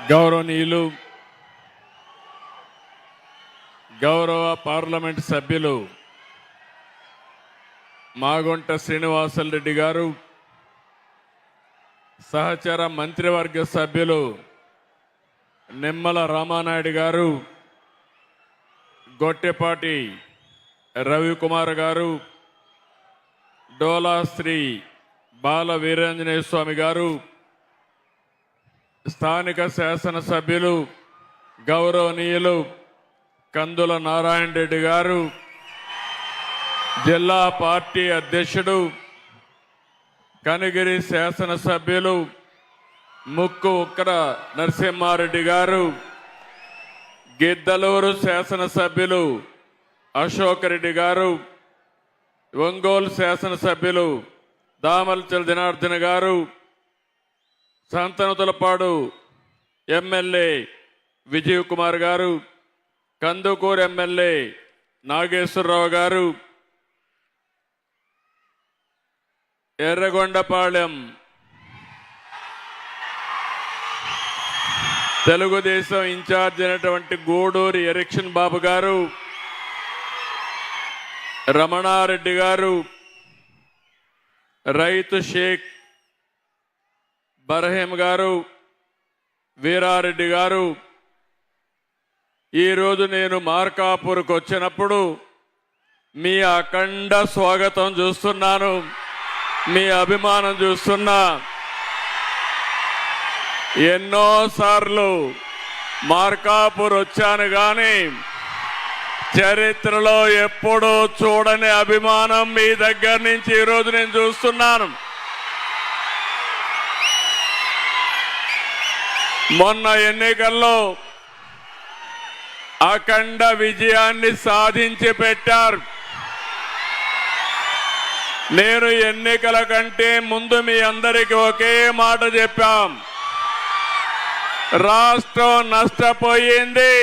గౌరవనీయులు గౌరవ పార్లమెంట్ సభ్యులు మాగుంట శ్రీనివాసరెడ్డి గారు, సహచర మంత్రివర్గ సభ్యులు నిమ్మల రామానాయుడు గారు, గొట్టెపాటి రవికుమార్ గారు, డోలా శ్రీ బాల వీరాంజనేయ స్వామి గారు, స్థానిక శాసనసభ్యులు గౌరవనీయులు కందుల నారాయణ రెడ్డి గారు, జిల్లా పార్టీ అధ్యక్షుడు కనిగిరి శాసనసభ్యులు ముక్కు ఉక్కర నరసింహారెడ్డి గారు, గిద్దలూరు శాసనసభ్యులు అశోక్ రెడ్డి గారు, ఒంగోలు శాసనసభ్యులు దామలచల జనార్దన్ గారు, సంతనతులపాడు ఎమ్మెల్యే విజయ్ కుమార్ గారు, కందుకూరు ఎమ్మెల్యే నాగేశ్వరరావు గారు, ఎర్రగొండపాళెం తెలుగుదేశం ఇన్ఛార్జ్ అయినటువంటి గూడూరి ఎరిక్షన్ బాబు గారు, రమణారెడ్డి గారు, రైతు షేక్ బరహీం గారు, వీరారెడ్డి గారు. ఈరోజు నేను మార్కాపూర్కు వచ్చినప్పుడు మీ అఖండ స్వాగతం చూస్తున్నాను, మీ అభిమానం చూస్తున్నా. ఎన్నోసార్లు మార్కాపూర్ వచ్చాను కానీ చరిత్రలో ఎప్పుడూ చూడని అభిమానం మీ దగ్గర నుంచి ఈరోజు నేను చూస్తున్నాను. మొన్న ఎన్నికల్లో అఖండ విజయాన్ని సాధించి పెట్టారు. నేను ఎన్నికల కంటే ముందు మీ అందరికీ ఒకే మాట చెప్పాం, రాష్ట్రం నష్టపోయింది,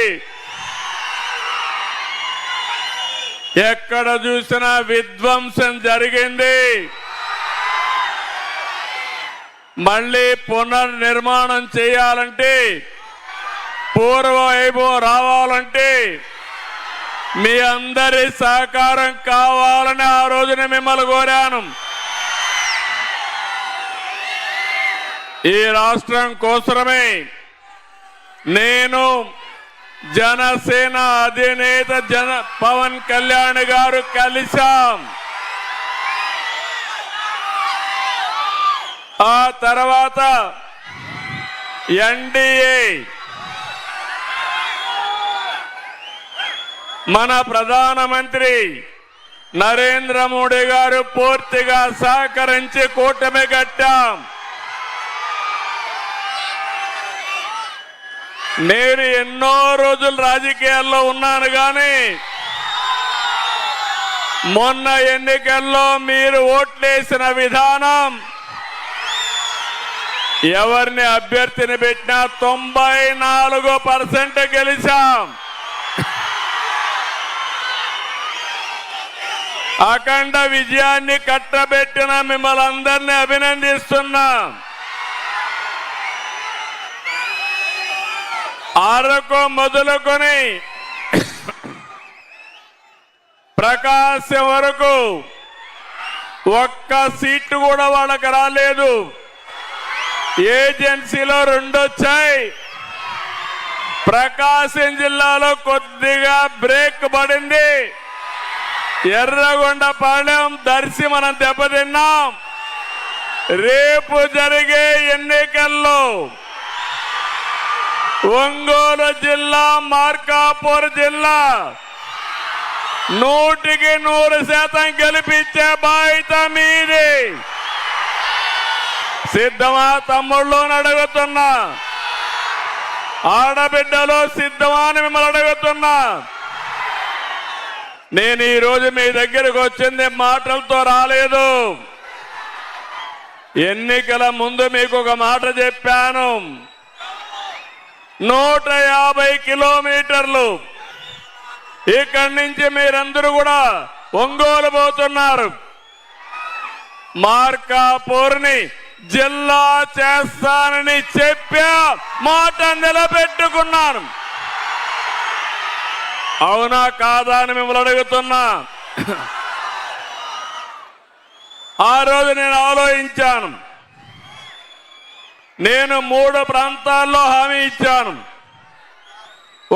ఎక్కడ చూసినా విధ్వంసం జరిగింది, మళ్ళీ పునర్నిర్మాణం చేయాలంటే, పూర్వ వైభవం రావాలంటే మీ అందరి సహకారం కావాలని ఆ రోజున మిమ్మల్ని కోరాను. ఈ రాష్ట్రం కోసమే నేను జనసేన అధినేత పవన్ కళ్యాణ్ గారు కలిశాం. ఆ తర్వాత ఎన్డీఏ మన ప్రధానమంత్రి నరేంద్ర మోడీ గారు పూర్తిగా సహకరించి కూటమి కట్టాం. నేను ఎన్నో రోజులు రాజకీయాల్లో ఉన్నాను కానీ మొన్న ఎన్నికల్లో మీరు ఓట్లేసిన విధానం, ఎవరిని అభ్యర్థిని పెట్టినా 94% గెలిచాం. అఖండ విజయాన్ని కట్టబెట్టిన మిమ్మల్ని అందరినీ అభినందిస్తున్నా. అరకు మొదలుకొని ప్రకాశం వరకు ఒక్క సీటు కూడా వాళ్ళకి రాలేదు. ఏజెన్సీలో 2 వచ్చాయి. ప్రకాశం జిల్లాలో కొద్దిగా బ్రేక్ పడింది. ఎర్రగొండపాళెం, దర్శి మనం దెబ్బతిన్నాం. రేపు జరిగే ఎన్నికల్లో ఒంగోలు జిల్లా, మార్కాపూర్ జిల్లా 100% గెలిపించే బాధ్యత మీది. సిద్ధమా తమ్ముళ్ళు అని అడుగుతున్నా, ఆడబిడ్డలు సిద్ధమా అని మిమ్మల్ని అడుగుతున్నా. నేను ఈరోజు మీ దగ్గరకు వచ్చింది మాటలతో రాలేదు. ఎన్నికల ముందు మీకు ఒక మాట చెప్పాను, 150 కిలోమీటర్లు ఇక్కడి నుంచి మీరందరూ కూడా ఒంగోలు పోతున్నారు. మార్కాపూర్ని జిల్లా చేస్తానని చెప్పా, మాట నిలబెట్టుకున్నాను. అవునా కాదా అని మిమ్మల్ని అడుగుతున్నా. ఆ రోజు నేను ఆలోచించాను. నేను 3 ప్రాంతాల్లో హామీ ఇచ్చాను.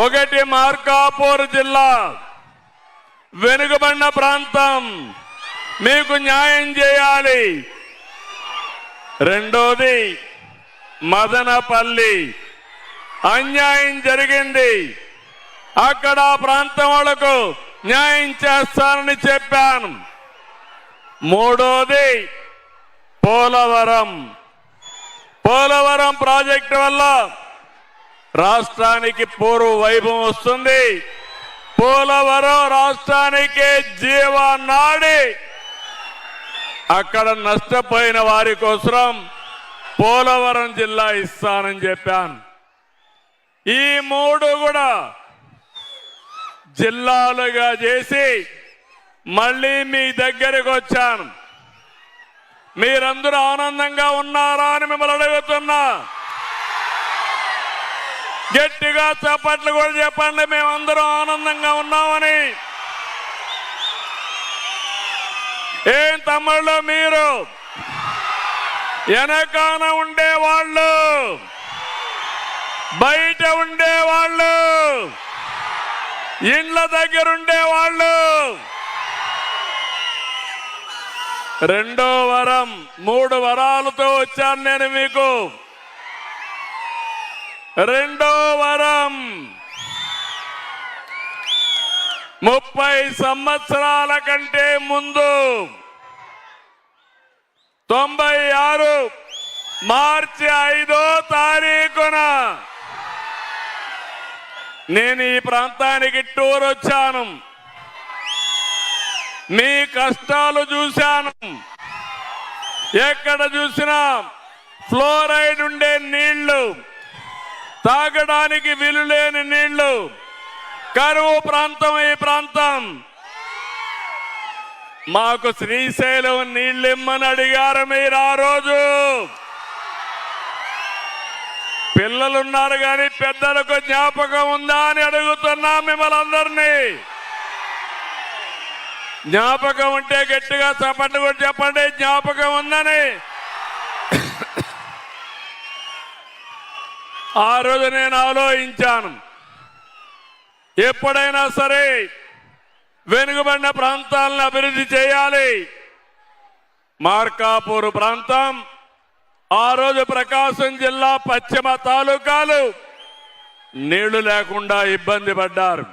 ఒకటి మార్కాపూర్ జిల్లా, వెనుకబడిన ప్రాంతం, మీకు న్యాయం చేయాలి. రెండోది మదనపల్లి, అన్యాయం జరిగింది, అక్కడ ప్రాంతం వాళ్లకు న్యాయం చేస్తానని చెప్పాను. మూడోది పోలవరం. పోలవరం ప్రాజెక్టు వల్ల రాష్ట్రానికి పూర్వ వైభవం వస్తుంది. పోలవరం రాష్ట్రానికి జీవనాడి. అక్కడ నష్టపోయిన వారి కోసం పోలవరం జిల్లా ఇస్తానని చెప్పాను. ఈ 3 కూడా జిల్లాలుగా చేసి మళ్ళీ మీ దగ్గరికి వచ్చాను. మీరందరూ ఆనందంగా ఉన్నారా అని మిమ్మల్ని అడుగుతున్నా. గట్టిగా చప్పట్లు కూడా చెప్పండి, మేమందరం ఆనందంగా ఉన్నామని. ఏం తమ్ముళ్ళు, మీరు వెనకాన ఉండేవాళ్ళు, బయట ఉండేవాళ్ళు, ఇండ్ల దగ్గర ఉండేవాళ్ళు, రెండో వరం, 3 వరాలతో వచ్చాను నేను మీకు. రెండో వరం, 30 సంవత్సరాల కంటే ముందు 96 మార్చి 5వ తారీఖున నేను ఈ ప్రాంతానికి టూర్ వచ్చాను. మీ కష్టాలు చూశాను. ఎక్కడ చూసినా ఫ్లోరైడ్ ఉండే నీళ్లు, తాగడానికి వీలులేని నీళ్లు, కరువు ప్రాంతం ఈ ప్రాంతం. మాకు శ్రీశైలం నీళ్ళిమ్మని అడిగారు మీరు ఆ రోజు. పిల్లలున్నారు కానీ పెద్దలకు జ్ఞాపకం ఉందా అని అడుగుతున్నా మిమ్మల్ని అందరినీ. జ్ఞాపకం ఉంటే గట్టిగా చప్పట్లు కూడా చెప్పండి, జ్ఞాపకం ఉందని. ఆ రోజు నేను ఆలోచించాను, ఎప్పుడైనా సరే వెనుకబడిన ప్రాంతాలను అభివృద్ధి చేయాలి. మార్కాపూర్ ప్రాంతం ఆ రోజు ప్రకాశం జిల్లా పశ్చిమ తాలూకాలు నీళ్లు లేకుండా ఇబ్బంది పడ్డారు.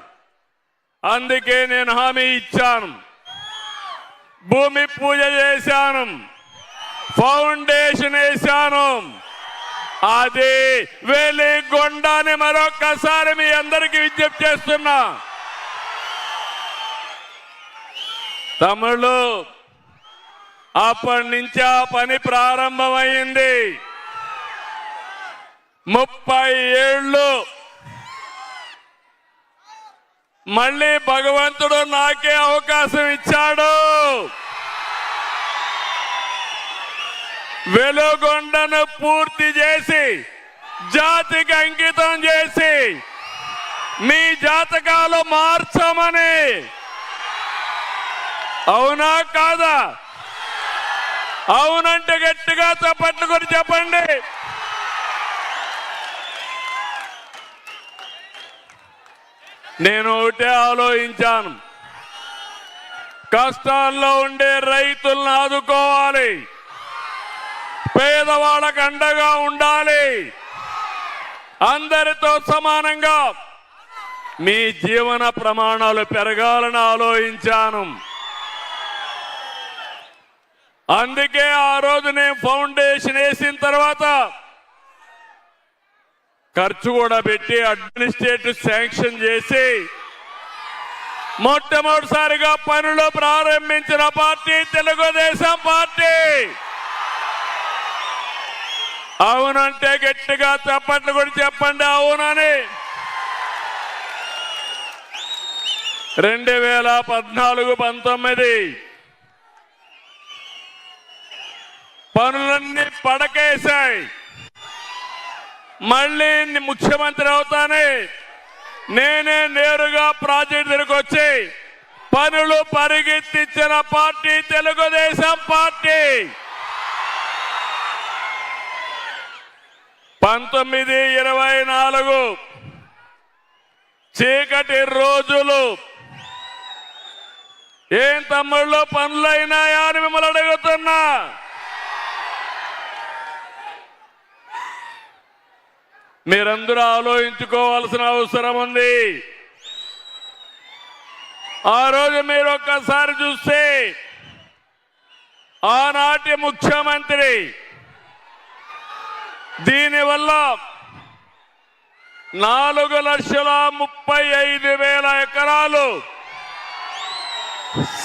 అందుకే నేను హామీ ఇచ్చాను, భూమి పూజ చేశాను, ఫౌండేషన్ వేశాను. అది వెలిగొండని మరొక్కసారి మీ అందరికీ విజ్ఞప్తి చేస్తున్నా. తమ్ముళ్ళు, అప్పటి నుంచి ఆ పని ప్రారంభమైంది. 30 ఏళ్ళు మళ్ళీ భగవంతుడు నాకే అవకాశం ఇచ్చాడు. వెలుగొండను పూర్తి చేసి జాతికి అంకితం చేసి మీ జాతకాలు మార్చమని. అవునా కాదా? అవునంటే గట్టిగా చప్పట్లు కూడా చెప్పండి. నేను ఒకటే ఆలోచించాను, కష్టాల్లో ఉండే రైతులను ఆదుకోవాలి, పేదవాళ్ళకు అండగా ఉండాలి, అందరితో సమానంగా మీ జీవన ప్రమాణాలు పెరగాలని ఆలోచించాను. అందుకే ఆ రోజు నేను ఫౌండేషన్ వేసిన తర్వాత ఖర్చు కూడా పెట్టి అడ్మినిస్ట్రేటివ్ శాంక్షన్ చేసి మొట్టమొదటిసారిగా పనులు ప్రారంభించిన పార్టీ తెలుగుదేశం పార్టీ. అవునంటే గట్టిగా చప్పట్లు కూడా చెప్పండి అవునని. 2014-19 పనులన్నీ పడకేశాయి. మళ్ళీ ముఖ్యమంత్రి అవుతానే నేనే నేరుగా ప్రాజెక్ట్ దగ్గరకు వచ్చి పనులు పరిగెత్తించిన పార్టీ తెలుగుదేశం పార్టీ. 1924 చీకటి రోజులు ఏం తమ్ముళ్ళు పనులైనాయా అని మిమ్మల్ని అడుగుతున్నా. మీరందరూ ఆలోచించుకోవాల్సిన అవసరం ఉంది. ఆ రోజు మీరు ఒక్కసారి చూస్తే ఆనాటి ముఖ్యమంత్రి దీనివల్ల 4,35,000 ఎకరాలు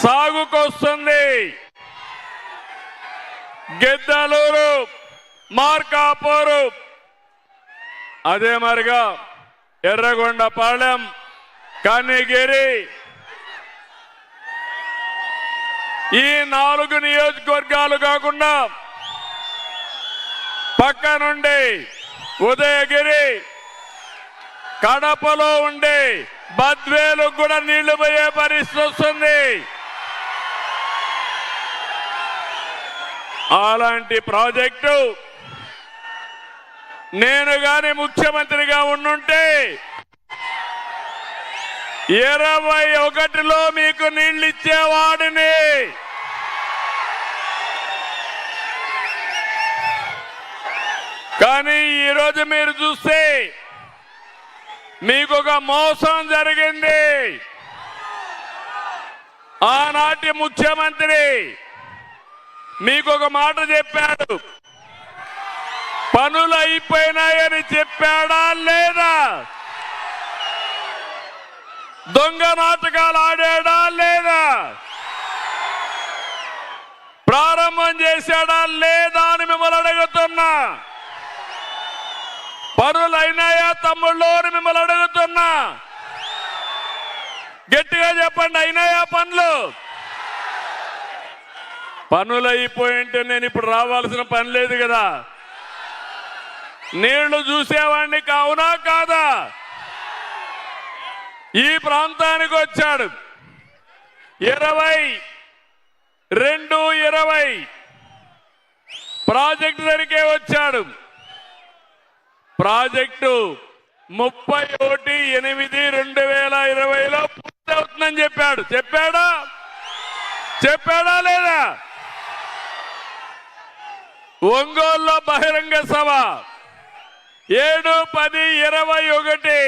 సాగుకొస్తుంది. గిద్దలూరు, మార్కాపూరు, అదే మరిగా ఎర్రగొండపాలెం, కనిగిరి, ఈ 4 నియోజకవర్గాలు కాకుండా పక్క నుండి ఉదయగిరి, కడపలో ఉండే బద్వేలు కూడా నీళ్లు పోయే పరిస్థితి వస్తుంది. అలాంటి ప్రాజెక్టు నేను గాని ముఖ్యమంత్రిగా ఉండుంటే 21లో మీకు నీళ్లు ఇచ్చేవాడిని. కానీ ఈరోజు మీరు చూస్తే మీకు ఒక మోసం జరిగింది. ఆనాటి ముఖ్యమంత్రి మీకు ఒక మాట చెప్పాడు, పనులు అయిపోయినాయని చెప్పాడా లేదా? దొంగ నాటకాలు ఆడాడా లేదా? ప్రారంభం చేశాడా లేదా అని మిమ్మల్ని అడుగుతున్నా. పనులు అయినాయా తమ్ముళ్ళు అని మిమ్మల్ని అడుగుతున్నా. గట్టిగా చెప్పండి, అయినాయా పనులు? పనులు అయిపోయింటే నేను ఇప్పుడు రావాల్సిన పని లేదు కదా. నీళ్లు చూసేవాడిని కావునా కాదా? ఈ ప్రాంతానికి వచ్చాడు 22-20 ప్రాజెక్టు దగ్గరికే వచ్చాడు. ప్రాజెక్టు 31/8/2020లో పూర్తి అవుతుందని చెప్పాడు. చెప్పాడా లేదా? ఒంగోలులో బహిరంగ సభ 7-10-21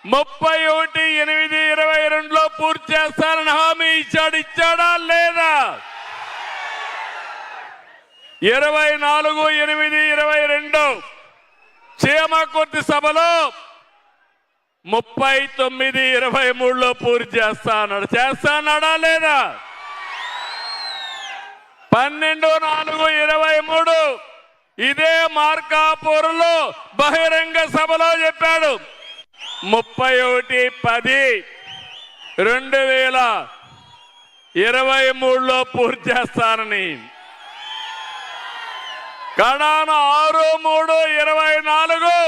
31/8/22లో పూర్తి చేస్తానని హామీ ఇచ్చాడా లేదా? 24/8/22 చీమకుర్తి సభలో 39/23లో పూర్తి చేస్తానడా లేదా? 12/4/23 ఇదే మార్కాపూర్లో బహిరంగ సభలో చెప్పాడు 31/10/2023లో పూర్తి చేస్తానని. కడాన 6/3/24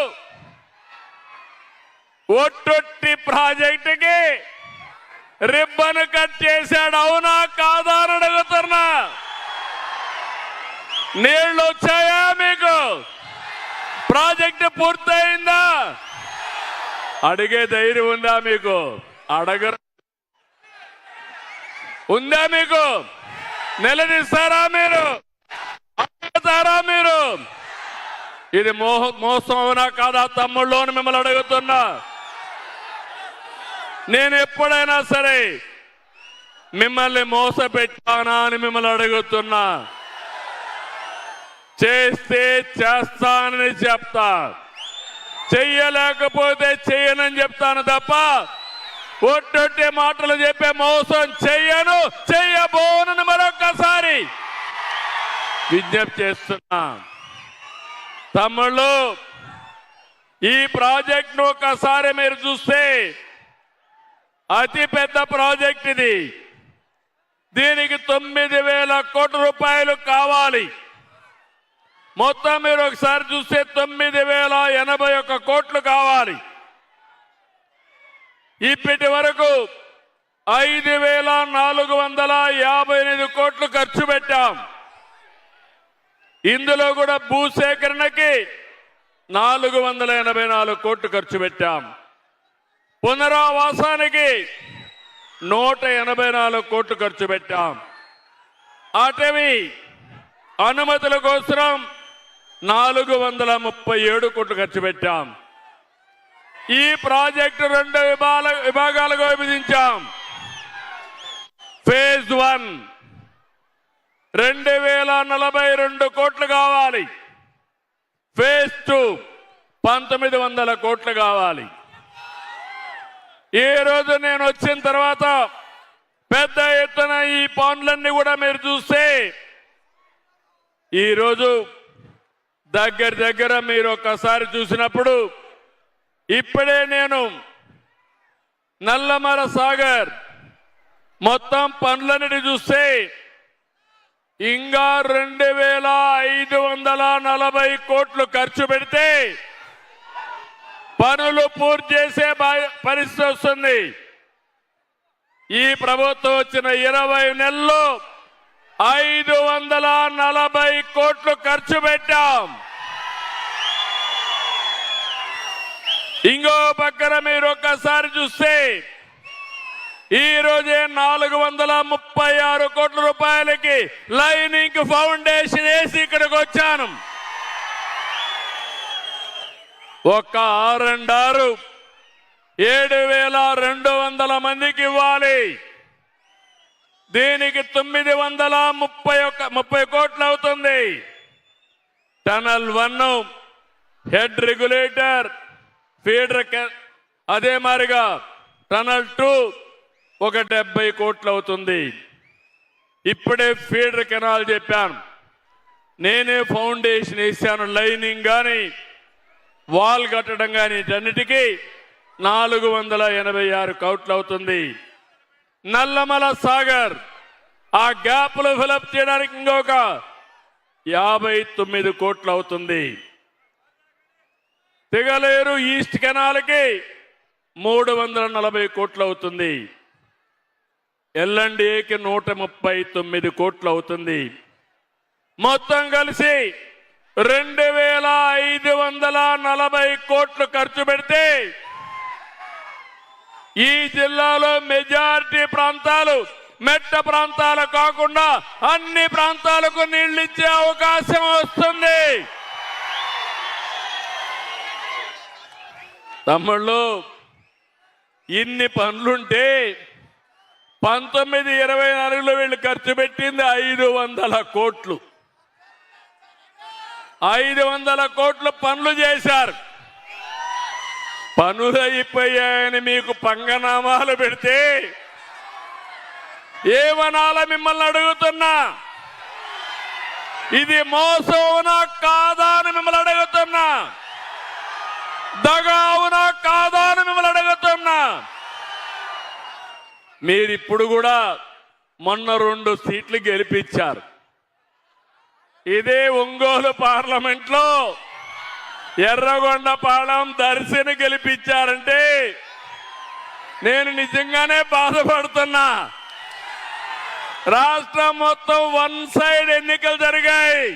ఒట్టొట్టి ప్రాజెక్టుకి రిబ్బన్ కట్ చేశాడు. అవునా కాదా అని అడుగుతున్నా. నీళ్లు వచ్చాయా మీకు? ప్రాజెక్టు పూర్తయిందా? అడిగే ధైర్యం ఉందా మీకు? అడగరు. ఉందా మీకు? నిలదీస్తారా మీరు? అడుగుతారా మీరు? ఇది మోసం అవునా కాదా తమ్ముళ్ళు అని మిమ్మల్ని అడుగుతున్నా. నేను ఎప్పుడైనా సరే మిమ్మల్ని మోసపెట్టానా అని మిమ్మల్ని అడుగుతున్నా. చేస్తే చేస్తానని చెప్తా, చెయ్యలేకపోతే చెయ్యనని చెప్తాను తప్ప ఒట్టొట్టే మాటలు చెప్పే మోసం చెయ్యబోనని మరొక్కసారి విజ్ఞప్తి చేస్తున్నా. తమ్ముళ్ళు, ఈ ప్రాజెక్టును ఒకసారి మీరు చూస్తే అతి పెద్ద ప్రాజెక్ట్ ఇది. దీనికి 9,000 9,000 కోట్ల రూపాయలు కావాలి. మొత్తం మీరు ఒకసారి చూస్తే 9,081 కోట్లు కావాలి. ఇప్పటి వరకు 5,458 కోట్లు ఖర్చు పెట్టాం. ఇందులో కూడా భూసేకరణకి 484 కోట్లు ఖర్చు పెట్టాం. పునరావాసానికి 184 కోట్లు ఖర్చు పెట్టాం. అటవీ అనుమతుల కోసం 437 కోట్లు ఖర్చు పెట్టాం. ఈ ప్రాజెక్టు 2 విభాగాలుగా విభజించాం. ఫేజ్ 1 2,042 కోట్లు కావాలి. ఫేజ్ 2 1,900 కోట్లు కావాలి. ఈ రోజు నేను వచ్చిన తర్వాత పెద్ద ఎత్తున ఈ పనులన్నీ కూడా మీరు చూస్తే ఈరోజు దగ్గర మీరు ఒక్కసారి చూసినప్పుడు ఇప్పుడే నేను నల్లమల సాగర్ మొత్తం పనులన్నిటి చూస్తే ఇంకా 2,540 కోట్లు ఖర్చు పెడితే పనులు పూర్తి చేసే పరిస్థితి వస్తుంది. ఈ ప్రభుత్వం వచ్చిన 20 నెలల్లో 540 కోట్లు ఖర్చు పెట్టాం. ఇంకో పక్కన మీరు ఒక్కసారి చూస్తే ఈ రోజే 436 కోట్ల రూపాయలకి లైనింగ్ ఫౌండేషన్ వేసి ఇక్కడికి వచ్చాను. ఒక్క R&R 7,200 మందికి ఇవ్వాలి. దీనికి 930 కోట్లు అవుతుంది. టనల్ 1 హెడ్ రెగ్యులేటర్ ఫీడర్ అదే మారిగా టనల్ 2 ఒక 70 కోట్లు అవుతుంది. ఇప్పుడే ఫీడర్ కెనాల్ చెప్పాను, నేనే ఫౌండేషన్ వేసాను. లైనింగ్ కానీ వాల్ కట్టడం కానీ వీటన్నిటికీ 486 కోట్లు అవుతుంది. నల్లమల సాగర్ ఆ గ్యాప్లు ఫిలప్ చేయడానికి ఇంకొక 59 కోట్లు అవుతుంది. తిగలేరు ఈస్ట్ కెనాల్కి 340 కోట్లు అవుతుంది. L&Aకి 139 కోట్లు అవుతుంది. మొత్తం కలిసి 2,540 కోట్లు ఖర్చు పెడితే ఈ జిల్లాలో మెజారిటీ ప్రాంతాలు మెట్ట ప్రాంతాలు కాకుండా అన్ని ప్రాంతాలకు నీళ్లు ఇచ్చే అవకాశం వస్తుంది. తమ్ముళ్ళు, ఇన్ని పనులుంటే 1924లో వీళ్ళు ఖర్చు పెట్టింది 500 కోట్లు. 500 కోట్లు పనులు చేశారు. పనులు అయిపోయాయని మీకు పంగనామాలు పెడితే ఏమనాల మిమ్మల్ని అడుగుతున్నా? ఇది మోసవునా కాదా అని మిమ్మల్ని అడుగుతున్నా. దగావునా కాదా అని మిమ్మల్ని అడుగుతున్నా. మీరిప్పుడు కూడా మొన్న 2 సీట్లు గెలిపించారు. ఇదే ఒంగోలు పార్లమెంట్లో ఎర్రగొండపాలెం దర్శిని గెలిపించారంటే నేను నిజంగానే బాధపడుతున్నా. రాష్ట్రం మొత్తం 1 సైడ్ ఎన్నికలు జరిగాయి.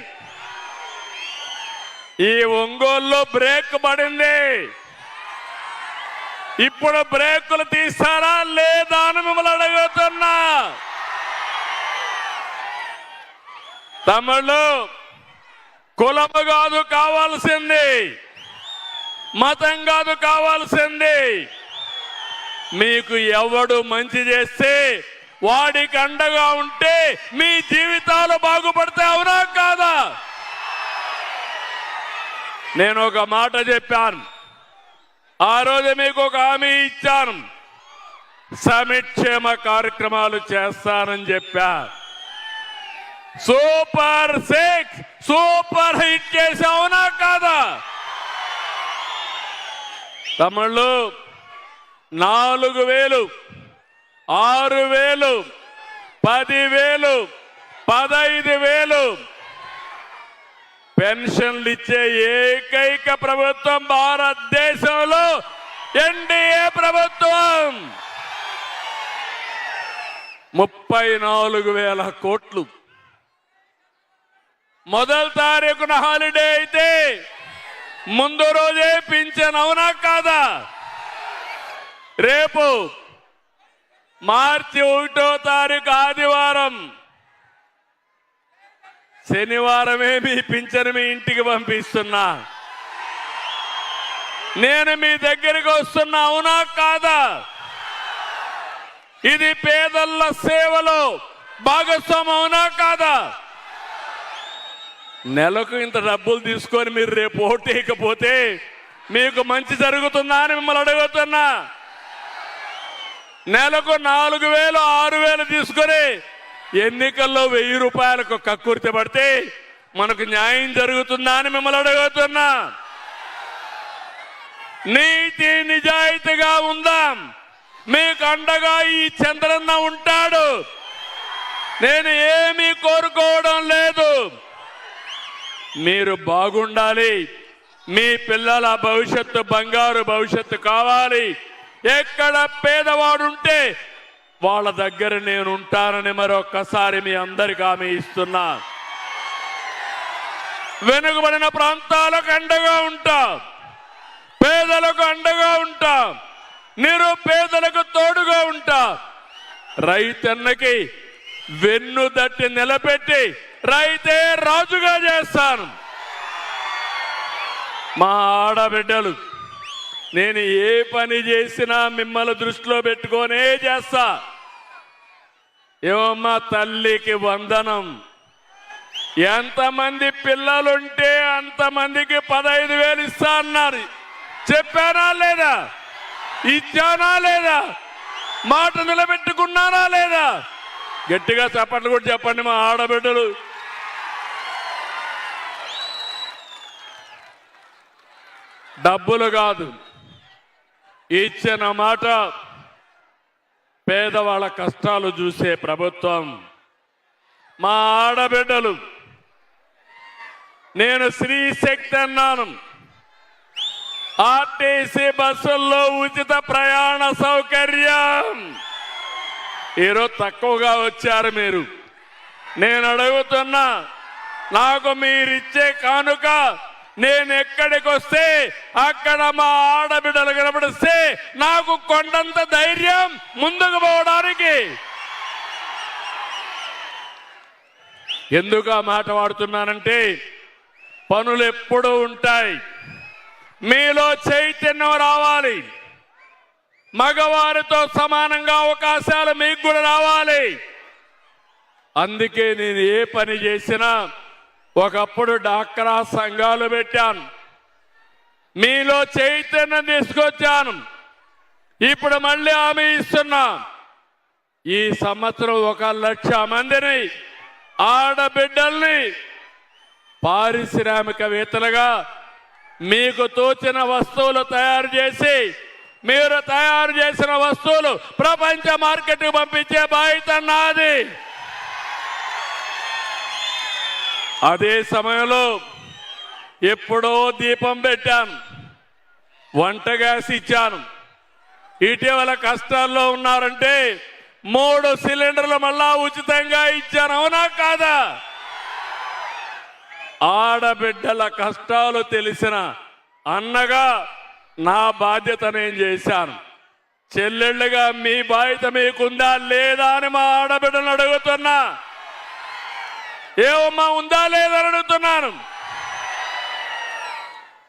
ఈ ఒంగోలులో బ్రేక్ పడింది. ఇప్పుడు బ్రేకులు తీస్తారా లేదా అని మిమ్మల్ని అడుగుతున్నా. తమిళు కులము కాదు కావాల్సింది, మతం కాదు కావాల్సింది. మీకు ఎవడు మంచి చేస్తే వాడికి అండగా ఉంటే మీ జీవితాలు బాగుపడతాయి. అవునా కాదా? నేను ఒక మాట చెప్పాను, ఆ రోజు మీకు ఒక హామీ ఇచ్చాను, సంక్షేమ కార్యక్రమాలు చేస్తానని చెప్పా. సూపర్ 6 సూపర్ హిట్ చేసావునా కాదా? తమిళు 4,000, 6,000, 10,000, 15,000 పెన్షన్లు ఇచ్చే ఏకైక ప్రభుత్వం భారతదేశంలో ఎన్డీఏ ప్రభుత్వం. 34,000 కోట్లు. మొదటి తారీఖున హాలిడే అయితే ముందు రోజే పింఛన్, అవునా కాదా? రేపు మార్చి 1వ తారీఖు ఆదివారం, శనివారమే మీ పింఛను మీ ఇంటికి పంపిస్తున్నా. నేను మీ దగ్గరికి వస్తున్నా, అవునా కాదా? ఇది పేదల సేవలో భాగస్వామ్యం, అవునా కాదా? నెలకు ఇంత డబ్బులు తీసుకొని మీరు రేపు ఓటేయకపోతే మీకు మంచి జరుగుతుందా అని మిమ్మల్ని అడుగుతున్నా. నెలకు 4,000, 6,000 తీసుకొని ఎన్నికల్లో 1,000 రూపాయలకు కక్కుర్తి పడితే మనకు న్యాయం జరుగుతుందా అని మిమ్మల్ని అడుగుతున్నా. నీతి నిజాయితీగా ఉందాం. మీకు అండగా ఈ చంద్రన్న ఉంటాడు. నేను ఏమీ కోరుకోవడం లేదు. మీరు బాగుండాలి. మీ పిల్లల భవిష్యత్తు బంగారు భవిష్యత్తు కావాలి. ఎక్కడ పేదవాడుంటే వాళ్ళ దగ్గర నేను ఉంటానని మరొక్కసారి మీ అందరికీ హామీ ఇస్తున్నా. వెనుకబడిన ప్రాంతాలకు అండగా ఉంటా, పేదలకు అండగా ఉంటా, నిరుపేదలకు తోడుగా ఉంటా. రైతన్నకి వెన్ను దట్టి నిలబెట్టి రైతే రాజుగా చేస్తాను. మా ఆడబిడ్డలు, నేను ఏ పని చేసినా మిమ్మల్ని దృష్టిలో పెట్టుకొనే చేస్తా. ఏమమ్మా, తల్లికి వందనం. ఎంతమంది పిల్లలుంటే అంతమందికి 15,000 ఇస్తా అన్నారు. చెప్పానా లేదా? ఇచ్చానా లేదా? మాట నిలబెట్టుకున్నానా లేదా? గట్టిగా చప్పట్లు కూడా చెప్పండి మా ఆడబిడ్డలు. డబ్బులు కాదు, ఇచ్చిన మాట. పేదవాళ్ళ కష్టాలు చూసే ప్రభుత్వం మా ఆడబిడ్డలు. నేను స్త్రీ శక్తి అన్నాను. ఆర్టీసీ బస్సుల్లో ఉచిత ప్రయాణ సౌకర్యం. ఈరోజు తక్కువగా వచ్చారు మీరు. నేను అడుగుతున్నా, నాకు మీరిచ్చే కానుక నేను ఎక్కడికి వస్తే అక్కడ మా ఆడబిడ్డలు కనబడిస్తే నాకు కొండంత ధైర్యం ముందుకు పోవడానికి. ఎందుకు ఆ మాట వాడుతున్నానంటే, పనులు ఎప్పుడూ ఉంటాయి. మీలో చైతన్యం రావాలి. మగవారితో సమానంగా అవకాశాలు మీకు కూడా రావాలి. అందుకే నేను ఏ పని చేసినా ఒకప్పుడు డాక్రా సంఘాలు పెట్టాను. మీలో చైతన్యం తీసుకొచ్చాను. ఇప్పుడు మళ్ళీ హామీ ఇస్తున్నా. ఈ సంవత్సరం 1,00,000 మందిని ఆడబిడ్డల్ని పారిశ్రామికవేత్తలుగా మీకు తోచిన వస్తువులు తయారు చేసి, మీరు తయారు చేసిన వస్తువులు ప్రపంచ మార్కెట్కు పంపించే బాధ్యత నాది. అదే సమయంలో ఎప్పుడో దీపం పెట్టాను, వంట గ్యాస్ ఇచ్చాను. ఇటీవల కష్టాల్లో ఉన్నారంటే 3 సిలిండర్లు మళ్ళా ఉచితంగా ఇచ్చాను, అవునా కాదా? ఆడబిడ్డల కష్టాలు తెలిసిన అన్నగా నా బాధ్యత నేను చేశాను. చెల్లెళ్ళుగా మీ బాధ్యత మీకుందా లేదా అని మా ఆడబిడ్డలు అడుగుతున్నా. ఏమమ్మా, ఉందా లేదని అడుగుతున్నాను.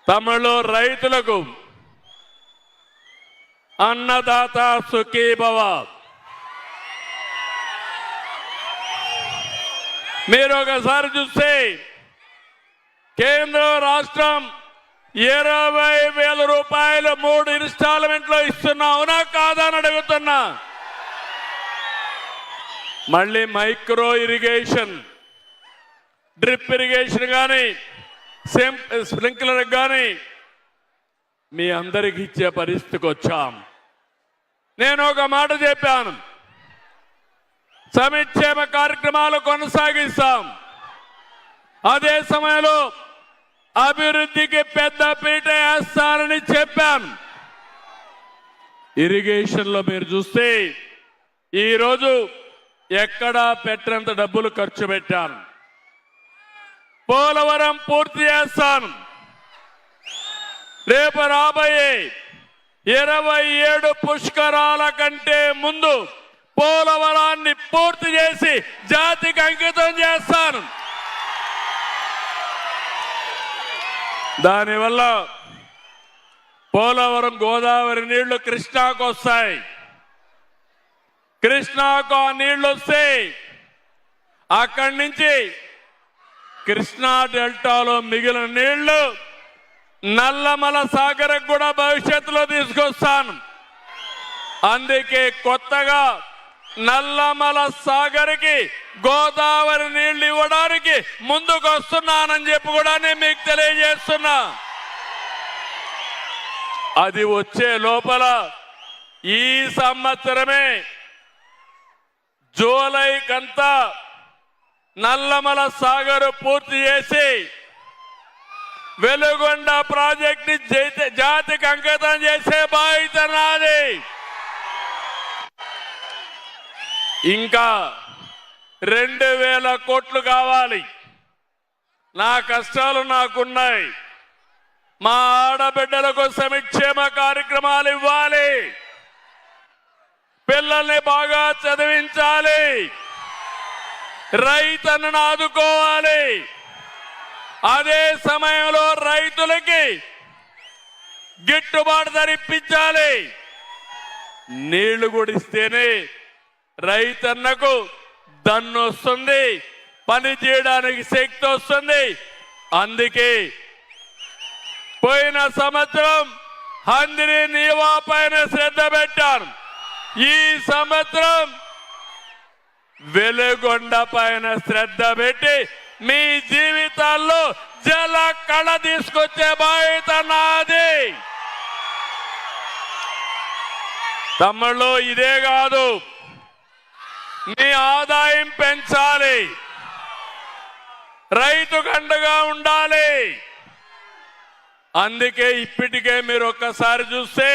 తమిళలో రైతులకు అన్నదాత సుఖీభవ. మీరు ఒకసారి చూస్తే కేంద్రం రాష్ట్రం 20,000 రూపాయలు 3 ఇన్స్టాల్మెంట్లో ఇస్తున్నా, అవునా కాదా అని అడుగుతున్నా. మళ్ళీ మైక్రో ఇరిగేషన్, డ్రిప్ ఇరిగేషన్ కానీ స్ప్రింక్లర్ కానీ మీ అందరికి ఇచ్చే పరిస్థితికి వచ్చాం. నేను ఒక మాట చెప్పాను, సంక్షేమ కార్యక్రమాలు కొనసాగిస్తాం. అదే సమయంలో అభివృద్ధికి పెద్ద పీట వేస్తానని చెప్పాను. ఇరిగేషన్ లో మీరు చూస్తే ఈరోజు ఎక్కడా పెట్టినంత డబ్బులు ఖర్చు పెట్టాను. పోలవరం పూర్తి చేస్తాను. రేపు రాబోయే 27 పుష్కరాల కంటే ముందు పోలవరాన్ని పూర్తి చేసి జాతికి అంకితం చేస్తాను. దానివల్ల పోలవరం గోదావరి నీళ్లు కృష్ణాకు వస్తాయి. కృష్ణాకు ఆ నీళ్లు వస్తే అక్కడి నుంచి కృష్ణా డెల్టాలో మిగిలిన నీళ్లు నల్లమల సాగర్కు కూడా భవిష్యత్తులో తీసుకొస్తాను. అందుకే కొత్తగా నల్లమల సాగర్కి గోదావరి నీళ్లు ఇవ్వడానికి ముందుకు వస్తున్నానని చెప్పి కూడా నేను మీకు తెలియజేస్తున్నా. అది వచ్చే లోపల ఈ సంవత్సరమే జూలైకంతా నల్లమల సాగర్ పూర్తి చేసి వెలుగొండ ప్రాజెక్ట్ ని జాతికి అంకితం చేసే బాధ్యత నాది. ఇంకా 2000 కోట్లు కావాలి. నా కష్టాలు నాకున్నాయి. మా ఆడబిడ్డలకు సంక్షేమ కార్యక్రమాలు ఇవ్వాలి. పిల్లల్ని బాగా చదివించాలి. రైతులను ఆదుకోవాలి. అదే సమయంలో రైతులకి గిట్టుబాటు ధర ఇప్పించాలి. నీళ్లు గుడిస్తేనే రైతన్నకు దన్ను వస్తుంది, పని చేయడానికి శక్తి వస్తుంది. అందుకే పోయిన సంవత్సరం హంద్రి నీవా పైన శ్రద్ధ పెట్టాను. ఈ సంవత్సరం వెలుగొండ పైన శ్రద్ధ పెట్టి మీ జీవితాల్లో జల కళ తీసుకొచ్చే బాధ్యత నాది. తమ్ముళ్ళు, ఇదే కాదు, మీ ఆదాయం పెంచాలి. రైతుకు అండగా ఉండాలి. అందుకే ఇప్పటికే మీరు ఒక్కసారి చూస్తే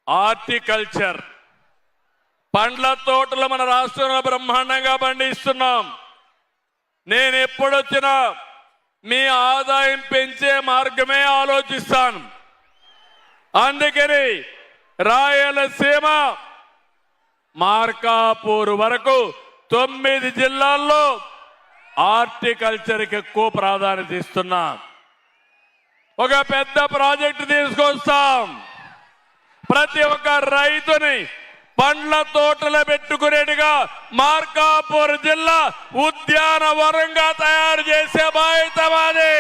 హార్టికల్చర్ పండ్ల తోటలు మన రాష్ట్రంలో బ్రహ్మాండంగా పండిస్తున్నాం. నేను ఎప్పుడొచ్చినా మీ ఆదాయం పెంచే మార్గమే ఆలోచిస్తాను. అందుకని రాయలసీమ మార్కాపూర్ వరకు 9 జిల్లాల్లో హార్టికల్చర్కి ఎక్కువ ప్రాధాన్యత ఇస్తున్నా. ఒక పెద్ద ప్రాజెక్టు తీసుకొస్తాం. ప్రతి ఒక్క రైతుని పండ్ల తోటలు పెట్టుకునేట్టుగా మార్కాపూర్ జిల్లా ఉద్యానవనంగా తయారు చేసే బాధ్యత మాది.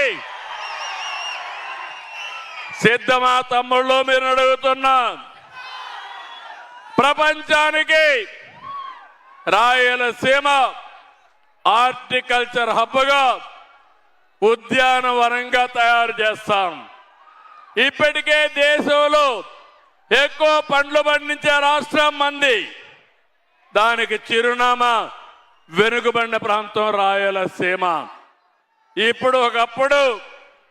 సిద్ధమా తమ్ముళ్ళు? మీరు అడుగుతున్నా. ప్రపంచానికి రాయలసీమ హార్టికల్చర్ హబ్గా ఉద్యానవనంగా తయారు చేస్తాం. ఇప్పటికే దేశంలో ఎక్కువ పండ్లు పండించే రాష్ట్రం మంది. దానికి చిరునామా వెనుకబడిన ప్రాంతం రాయలసీమ. ఇప్పుడు ఒకప్పుడు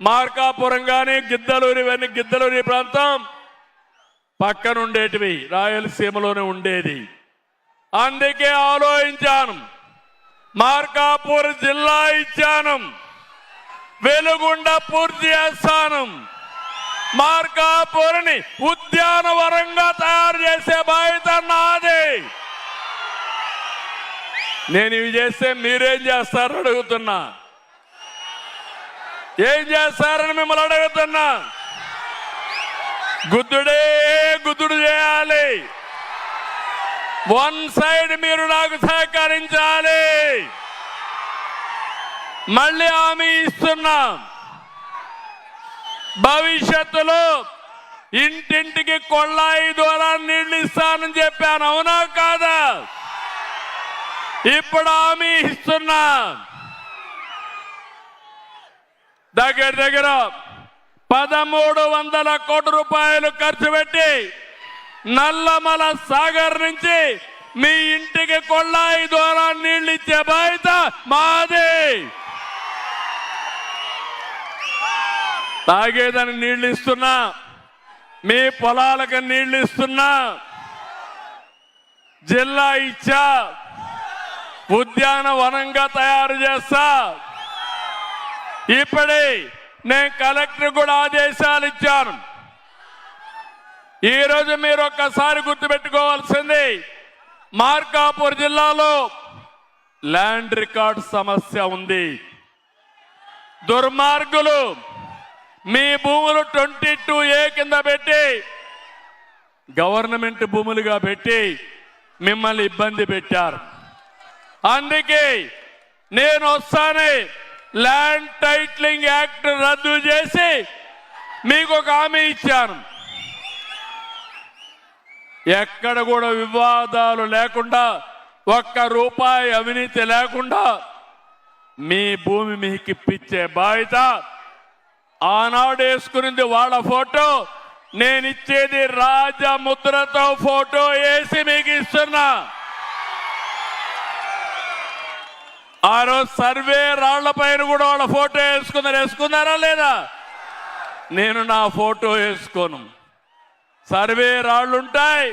మార్కాపురం కానీ గిద్దలూరి ప్రాంతం పక్కనుండేటివి రాయలసీమలోనే ఉండేది. అందుకే ఆలోచించాను, మార్కాపూర్ జిల్లా ఇచ్చాను, వెలుగొండ పూర్తి చేస్తాను. మార్కాపూర్ని ఉద్యానవనంగా తయారు చేసే బాధ్యత నాది. నేను ఇవి చేస్తే మీరేం చేస్తారని అడుగుతున్నా. ఏం చేస్తారని మిమ్మల్ని అడుగుతున్నా. గుద్దుడే గుద్దుడు చేయాలి. వన్ సైడ్ మీరు నాకు సహకరించాలి. మళ్ళీ హామీ ఇస్తున్నా, భవిష్యత్తులో ఇంటింటికి కొళ్ళాయి ద్వారా నీళ్లు ఇస్తానని చెప్పాను. అవునా కాదా? ఇప్పుడు హామీ ఇస్తున్నా. దగ్గర 1300 కోట్ల రూపాయలు ఖర్చు పెట్టి నల్లమల సాగర్ నుంచి మీ ఇంటికి కొల్లాయి ద్వారా నీళ్లు ఇచ్చే బాధ్యత మాది. తాగేదానికి నీళ్లు ఇస్తున్నా, మీ పొలాలకు నీళ్లు ఇస్తున్నా, జిల్లా ఇచ్చా, ఉద్యానవనంగా తయారు చేస్తా. ఇప్పుడే నేను కలెక్టర్ కూడా ఆదేశాలు ఇచ్చాను. ఈరోజు మీరు ఒక్కసారి గుర్తుపెట్టుకోవాల్సింది, మార్కాపూర్ జిల్లాలో ల్యాండ్ రికార్డ్ సమస్య ఉంది. దుర్మార్గులు మీ భూములు 22A కింద పెట్టి గవర్నమెంట్ భూములుగా పెట్టి మిమ్మల్ని ఇబ్బంది పెట్టారు. అందుకే నేను వస్తానే ల్యాండ్ టైటిలింగ్ యాక్ట్ రద్దు చేసి మీకు ఒక హామీ ఇచ్చాను. ఎక్కడ కూడా వివాదాలు లేకుండా, ఒక్క రూపాయి అవినీతి లేకుండా మీ భూమి మీకు ఇప్పించే బాధ్యత. ఆనాడు వేసుకునింది వాళ్ళ ఫోటో, నేను ఇచ్చేది రాజముద్రతో ఫోటో వేసి మీకు ఇస్తున్నా. ఆ రోజు సర్వే రాళ్ల పైన కూడా వాళ్ళ ఫోటో వేసుకున్నారా లేదా? నేను నా ఫోటో వేసుకోను. సర్వే రాళ్లుంటాయి,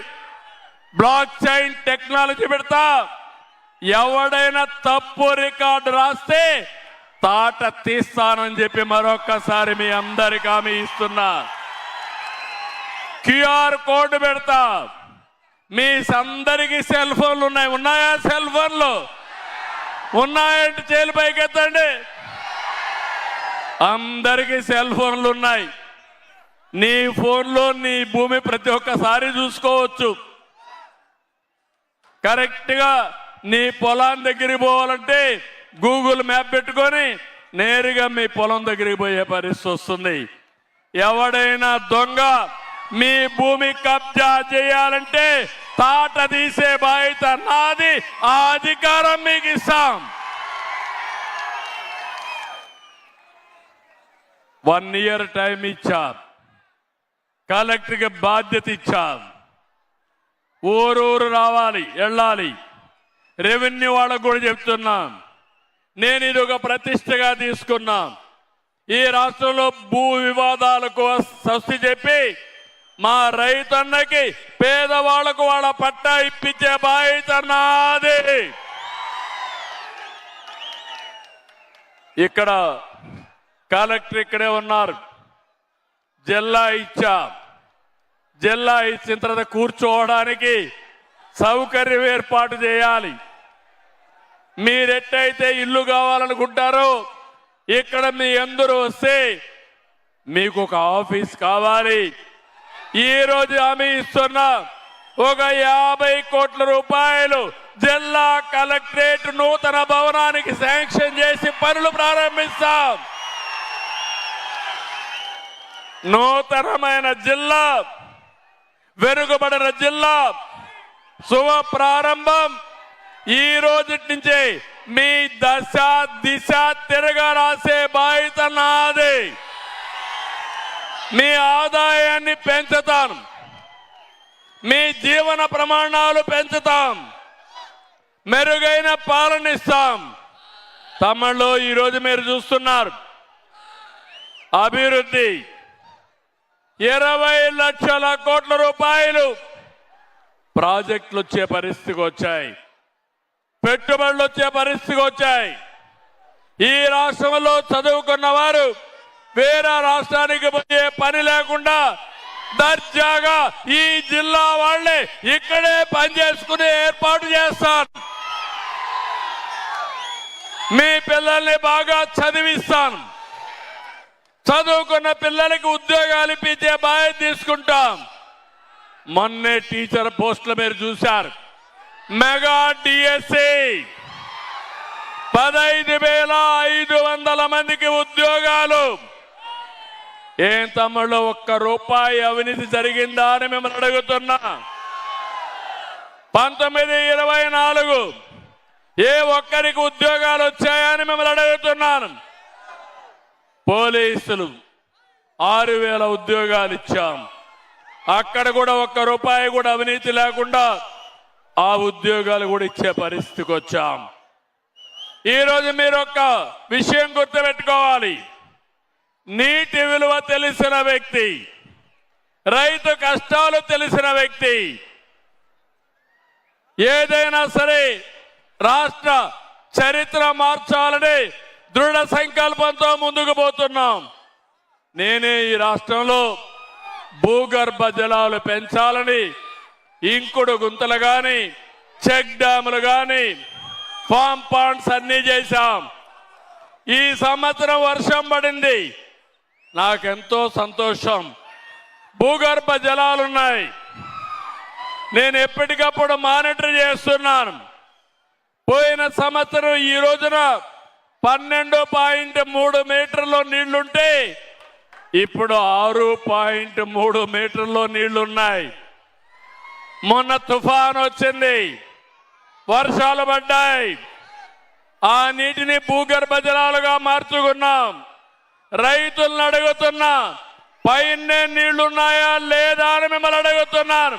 బ్లాక్ చైన్ టెక్నాలజీ పెడతా. ఎవడైనా తప్పు రికార్డు రాస్తే తాట తీస్తానని చెప్పి మరొక్కసారి మీ అందరికీ హామీ ఇస్తున్నా. క్యూఆర్ కోడ్ పెడతా. మీ అందరికీ సెల్ ఫోన్లు ఉన్నాయా? సెల్ ఫోన్లు ఉన్నాయంటే చేలు పైకెత్తండి. అందరికీ సెల్ ఫోన్లు ఉన్నాయి. నీ ఫోన్లో నీ భూమి ప్రతి ఒక్కసారి చూసుకోవచ్చు. కరెక్ట్గా నీ పొలం దగ్గరికి పోవాలంటే గూగుల్ మ్యాప్ పెట్టుకొని నేరుగా మీ పొలం దగ్గరికి పోయే పరిస్థితి వస్తుంది. ఎవడైనా దొంగ మీ భూమి కబ్జా చేయాలంటే తాట తీసే బాధ్యత నాది. ఆ అధికారం మీకు ఇస్తాం. 1 year టైం ఇచ్చాం. కలెక్టర్కి బాధ్యత ఇచ్చాం. ఊరూరు రావాలి, వెళ్ళాలి. రెవెన్యూ వాళ్ళకు కూడా చెప్తున్నాం, నేను ఇది ఒక ప్రతిష్టగా తీసుకున్నా. ఈ రాష్ట్రంలో భూ వివాదాలకు స్వస్తి చెప్పి మా రైతన్నకి, పేదవాళ్లకు వాళ్ళ పట్టా ఇప్పించే బాధ్యత నాది. ఇక్కడ కలెక్టర్ ఇక్కడే ఉన్నారు. జిల్లా ఇచ్చా. జిల్లా ఇచ్చిన తర్వాత కూర్చోవడానికి సౌకర్యం ఏర్పాటు చేయాలి. మీరెట్టయితే ఇల్లు కావాలనుకుంటారో ఇక్కడ మీ అందరూ వస్తే మీకు ఒక ఆఫీస్ కావాలి. ఈ రోజు హామీ ఇస్తున్నా, ఒక 50 కోట్ల రూపాయలు జిల్లా కలెక్టరేట్ నూతన భవనానికి శాంక్షన్ చేసి పనులు ప్రారంభిస్తాం. నూతనమైన జిల్లా, వెనుకబడిన జిల్లా శుభ ప్రారంభం. ఈ రోజు నుంచే మీ దశ దిశ తిరగా రాసే బాధ్యత నాది. మీ ఆదాయాన్ని పెంచుతాం, మీ జీవన ప్రమాణాలు పెంచుతాం, మెరుగైన పాలన ఇస్తాం. తమిళలో ఈరోజు మీరు చూస్తున్నారు అభివృద్ధి. 20 లక్షల కోట్ల రూపాయలు ప్రాజెక్టులు వచ్చే పరిస్థితికి వచ్చాయి, పెట్టుబడులు వచ్చే పరిస్థితికి వచ్చాయి. ఈ రాష్ట్రంలో చదువుకున్న వారు వేరే రాష్ట్రానికి పోయే పని లేకుండా దర్జాగా ఈ జిల్లా వాళ్ళే ఇక్కడే పనిచేసుకునే ఏర్పాటు చేస్తాను. మీ పిల్లల్ని బాగా చదివిస్తాను. చదువుకున్న పిల్లలకి ఉద్యోగాలు ఇప్పించే బాధ్యత తీసుకుంటాం. మొన్నే టీచర్ పోస్టులు మీరు చూశారు. మెగా డిఎస్సి 15,500 మందికి ఉద్యోగాలు. ఏం తమ్ముళ్ళు, ఒక్క రూపాయి అవినీతి జరిగిందా అని మిమ్మల్ని అడుగుతున్నా. 1924 ఏ ఒక్కరికి ఉద్యోగాలు వచ్చాయని మిమ్మల్ని అడుగుతున్నాను. పోలీసులు 6,000 ఉద్యోగాలు ఇచ్చాం. అక్కడ కూడా ఒక్క రూపాయి కూడా అవినీతి లేకుండా ఆ ఉద్యోగాలు కూడా ఇచ్చే పరిస్థితికి వచ్చాం. ఈరోజు మీరు ఒక విషయం గుర్తుపెట్టుకోవాలి. నీటి విలువ తెలిసిన వ్యక్తి, రైతు కష్టాలు తెలిసిన వ్యక్తి, ఏదైనా సరే రాష్ట్ర చరిత్ర మార్చాలని దృఢ సంకల్పంతో ముందుకు పోతున్నాం. నేనే ఈ రాష్ట్రంలో భూగర్భ జలాలు పెంచాలని ఇంకుడు గుంతలు గాని, చెక్ డ్యాములు గాని, ఫామ్ పాండ్స్ అన్ని చేశాం. ఈ సంవత్సరం వర్షం పడింది, నాకెంతో సంతోషం. భూగర్భ జలాలున్నాయి, నేను ఎప్పటికప్పుడు మానిటర్ చేస్తున్నాను. పోయిన సంవత్సరం ఈ రోజున 12.3 మీటర్లో నీళ్లుంటే ఇప్పుడు 6.3 మీటర్లో నీళ్లున్నాయి. మొన్న తుఫాన్ వచ్చింది, వర్షాలు పడ్డాయి, ఆ నీటిని భూగర్భ జలాలుగా మార్చుకున్నాం. రైతులను అడుగుతున్నా, పైనే నీళ్లున్నాయా లేదా అని మిమ్మల్ని అడుగుతున్నాను.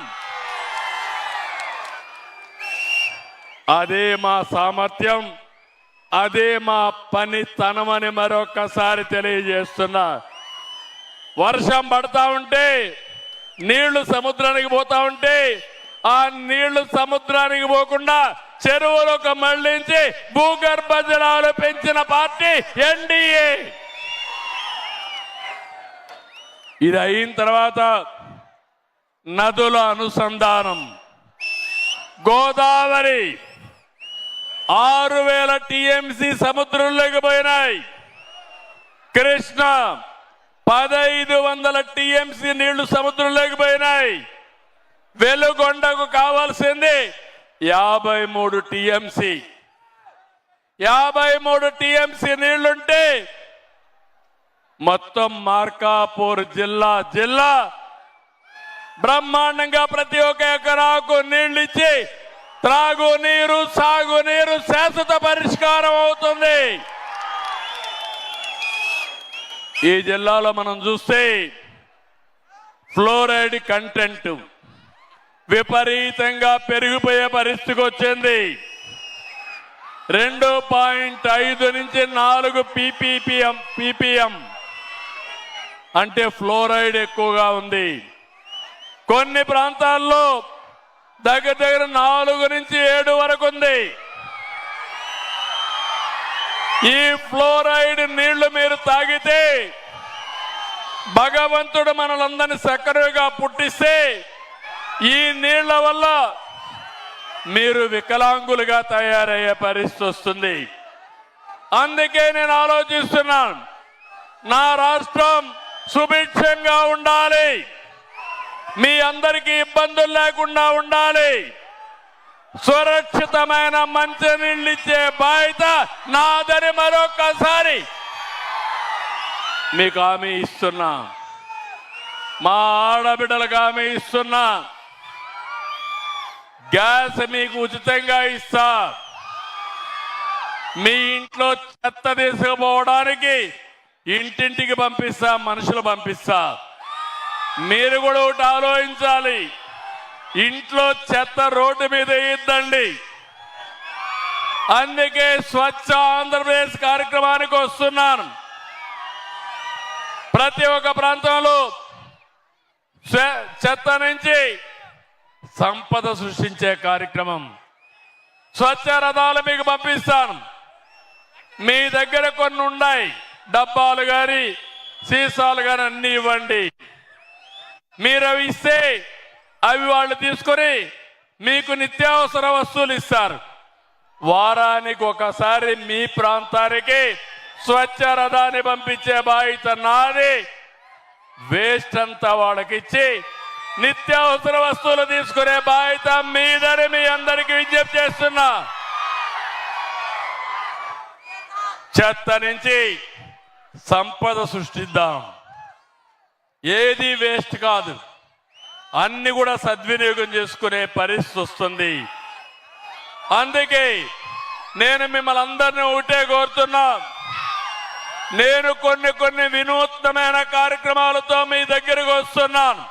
అదే మా సామర్థ్యం, అదే మా పనితనమని మరొకసారి తెలియజేస్తున్నా. వర్షం పడతా ఉంటే నీళ్లు సముద్రానికి పోతా ఉంటే ఆ నీళ్లు సముద్రానికి పోకుండా చెరువులకు మళ్లించి భూగర్భ జలాలు పెంచిన పార్టీ ఎన్డీఏ. ఇది అయిన తర్వాత నదుల అనుసంధానం, గోదావరి 6000 టీఎంసీ సముద్రంలోకి పోయినాయి. కృష్ణ 1500 టీఎంసీ నీళ్లు సముద్రంలోకి పోయినాయి. వెలుగొండకు కావాల్సింది 53 టీఎంసీ. 53 టీఎంసీ నీళ్లుంటే మొత్తం మార్కాపూర్ జిల్లా బ్రహ్మాండంగా ప్రతి ఒక్క ఎకరాకు నీళ్లిచ్చి త్రాగునీరు, సాగునీరు శాశ్వత పరిష్కారం అవుతుంది. ఈ జిల్లాలో మనం చూస్తే ఫ్లోరైడ్ కంటెంట్ విపరీతంగా పెరిగిపోయే పరిస్థితికి వచ్చింది. 2.5 నుంచి 4 ppm అంటే ఫ్లోరైడ్ ఎక్కువగా ఉంది. కొన్ని ప్రాంతాల్లో దగ్గర 4 నుంచి 7 వరకు ఉంది. ఈ ఫ్లోరైడ్ నీళ్లు మీరు తాగితే భగవంతుడు మనలందరినీ సక్రమంగా పుట్టిస్తే ఈ నీళ్ల వల్ల మీరు వికలాంగులుగా తయారయ్యే పరిస్థితి వస్తుంది. అందుకే నేను ఆలోచిస్తున్నాను, నా రాష్ట్రం సుభిక్షంగా ఉండాలి, మీ అందరికీ ఇబ్బందులు లేకుండా ఉండాలి, సురక్షితమైన మంచినీళ్ళు ఇచ్చే బాధ్యత నాదని మరొకసారి మీకు హామీ ఇస్తున్నా. మా ఆడబిడ్డలకు హామీ ఇస్తున్నా. గ్యాస్ మీకు ఉచితంగా ఇస్తా. మీ ఇంట్లో చెత్త తీసుకుపోవడానికి ఇంటింటికి పంపిస్తా, మనుషులు పంపిస్తా. మీరు కూడా ఒకటి ఆలోచించాలి, ఇంట్లో చెత్త రోడ్డు మీద వేయద్దండి. అందుకే స్వచ్ఛ ఆంధ్రప్రదేశ్ కార్యక్రమానికి వస్తున్నాను. ప్రతి ఒక్క ప్రాంతంలో చెత్త నుంచి సంపద సృష్టించే కార్యక్రమం, స్వచ్ఛ రథాలు మీకు పంపిస్తాను. మీ దగ్గర కొన్ని ఉన్నాయి, డబ్బాలు కానీ సీసాలు కానీ అన్ని ఇవ్వండి. మీరు అవి ఇస్తే అవి వాళ్ళు తీసుకొని మీకు నిత్యావసర వస్తువులు ఇస్తారు. వారానికి ఒకసారి మీ ప్రాంతానికి స్వచ్ఛ రథాన్ని పంపించే బాధ్యత నాది. వేస్ట్ అంతా వాళ్ళకిచ్చి నిత్యావసర వస్తువులు తీసుకునే బాధ్యత మీదని మీ అందరికీ విజ్ఞప్తి చేస్తున్నా. చెత్త నుంచి సంపద సృష్టిద్దాం. ఏది వేస్ట్ కాదు, అన్ని కూడా సద్వినియోగం చేసుకునే పరిస్థితి వస్తుంది. అందుకే నేను మిమ్మల్ని అందరినీ ఒకటే కోరుతున్నా, నేను కొన్ని వినూత్నమైన కార్యక్రమాలతో మీ దగ్గరకు వస్తున్నాను.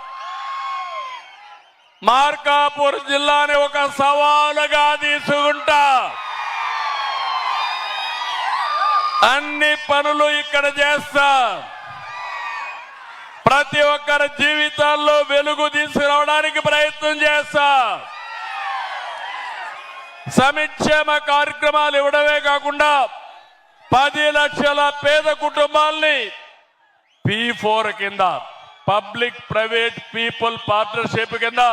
మార్కాపూర్ జిల్లాని ఒక సవాలుగా తీసుకుంటా. అన్ని పనులు ఇక్కడ చేస్తా. ప్రతి ఒక్కరి జీవితాల్లో వెలుగు తీసుకురావడానికి ప్రయత్నం చేస్తా. సంక్షేమ కార్యక్రమాలు ఇవ్వడమే కాకుండా 10 లక్షల పేద కుటుంబాల్ని P4 కింద, పబ్లిక్ ప్రైవేట్ పీపుల్ పార్ట్నర్షిప్ కింద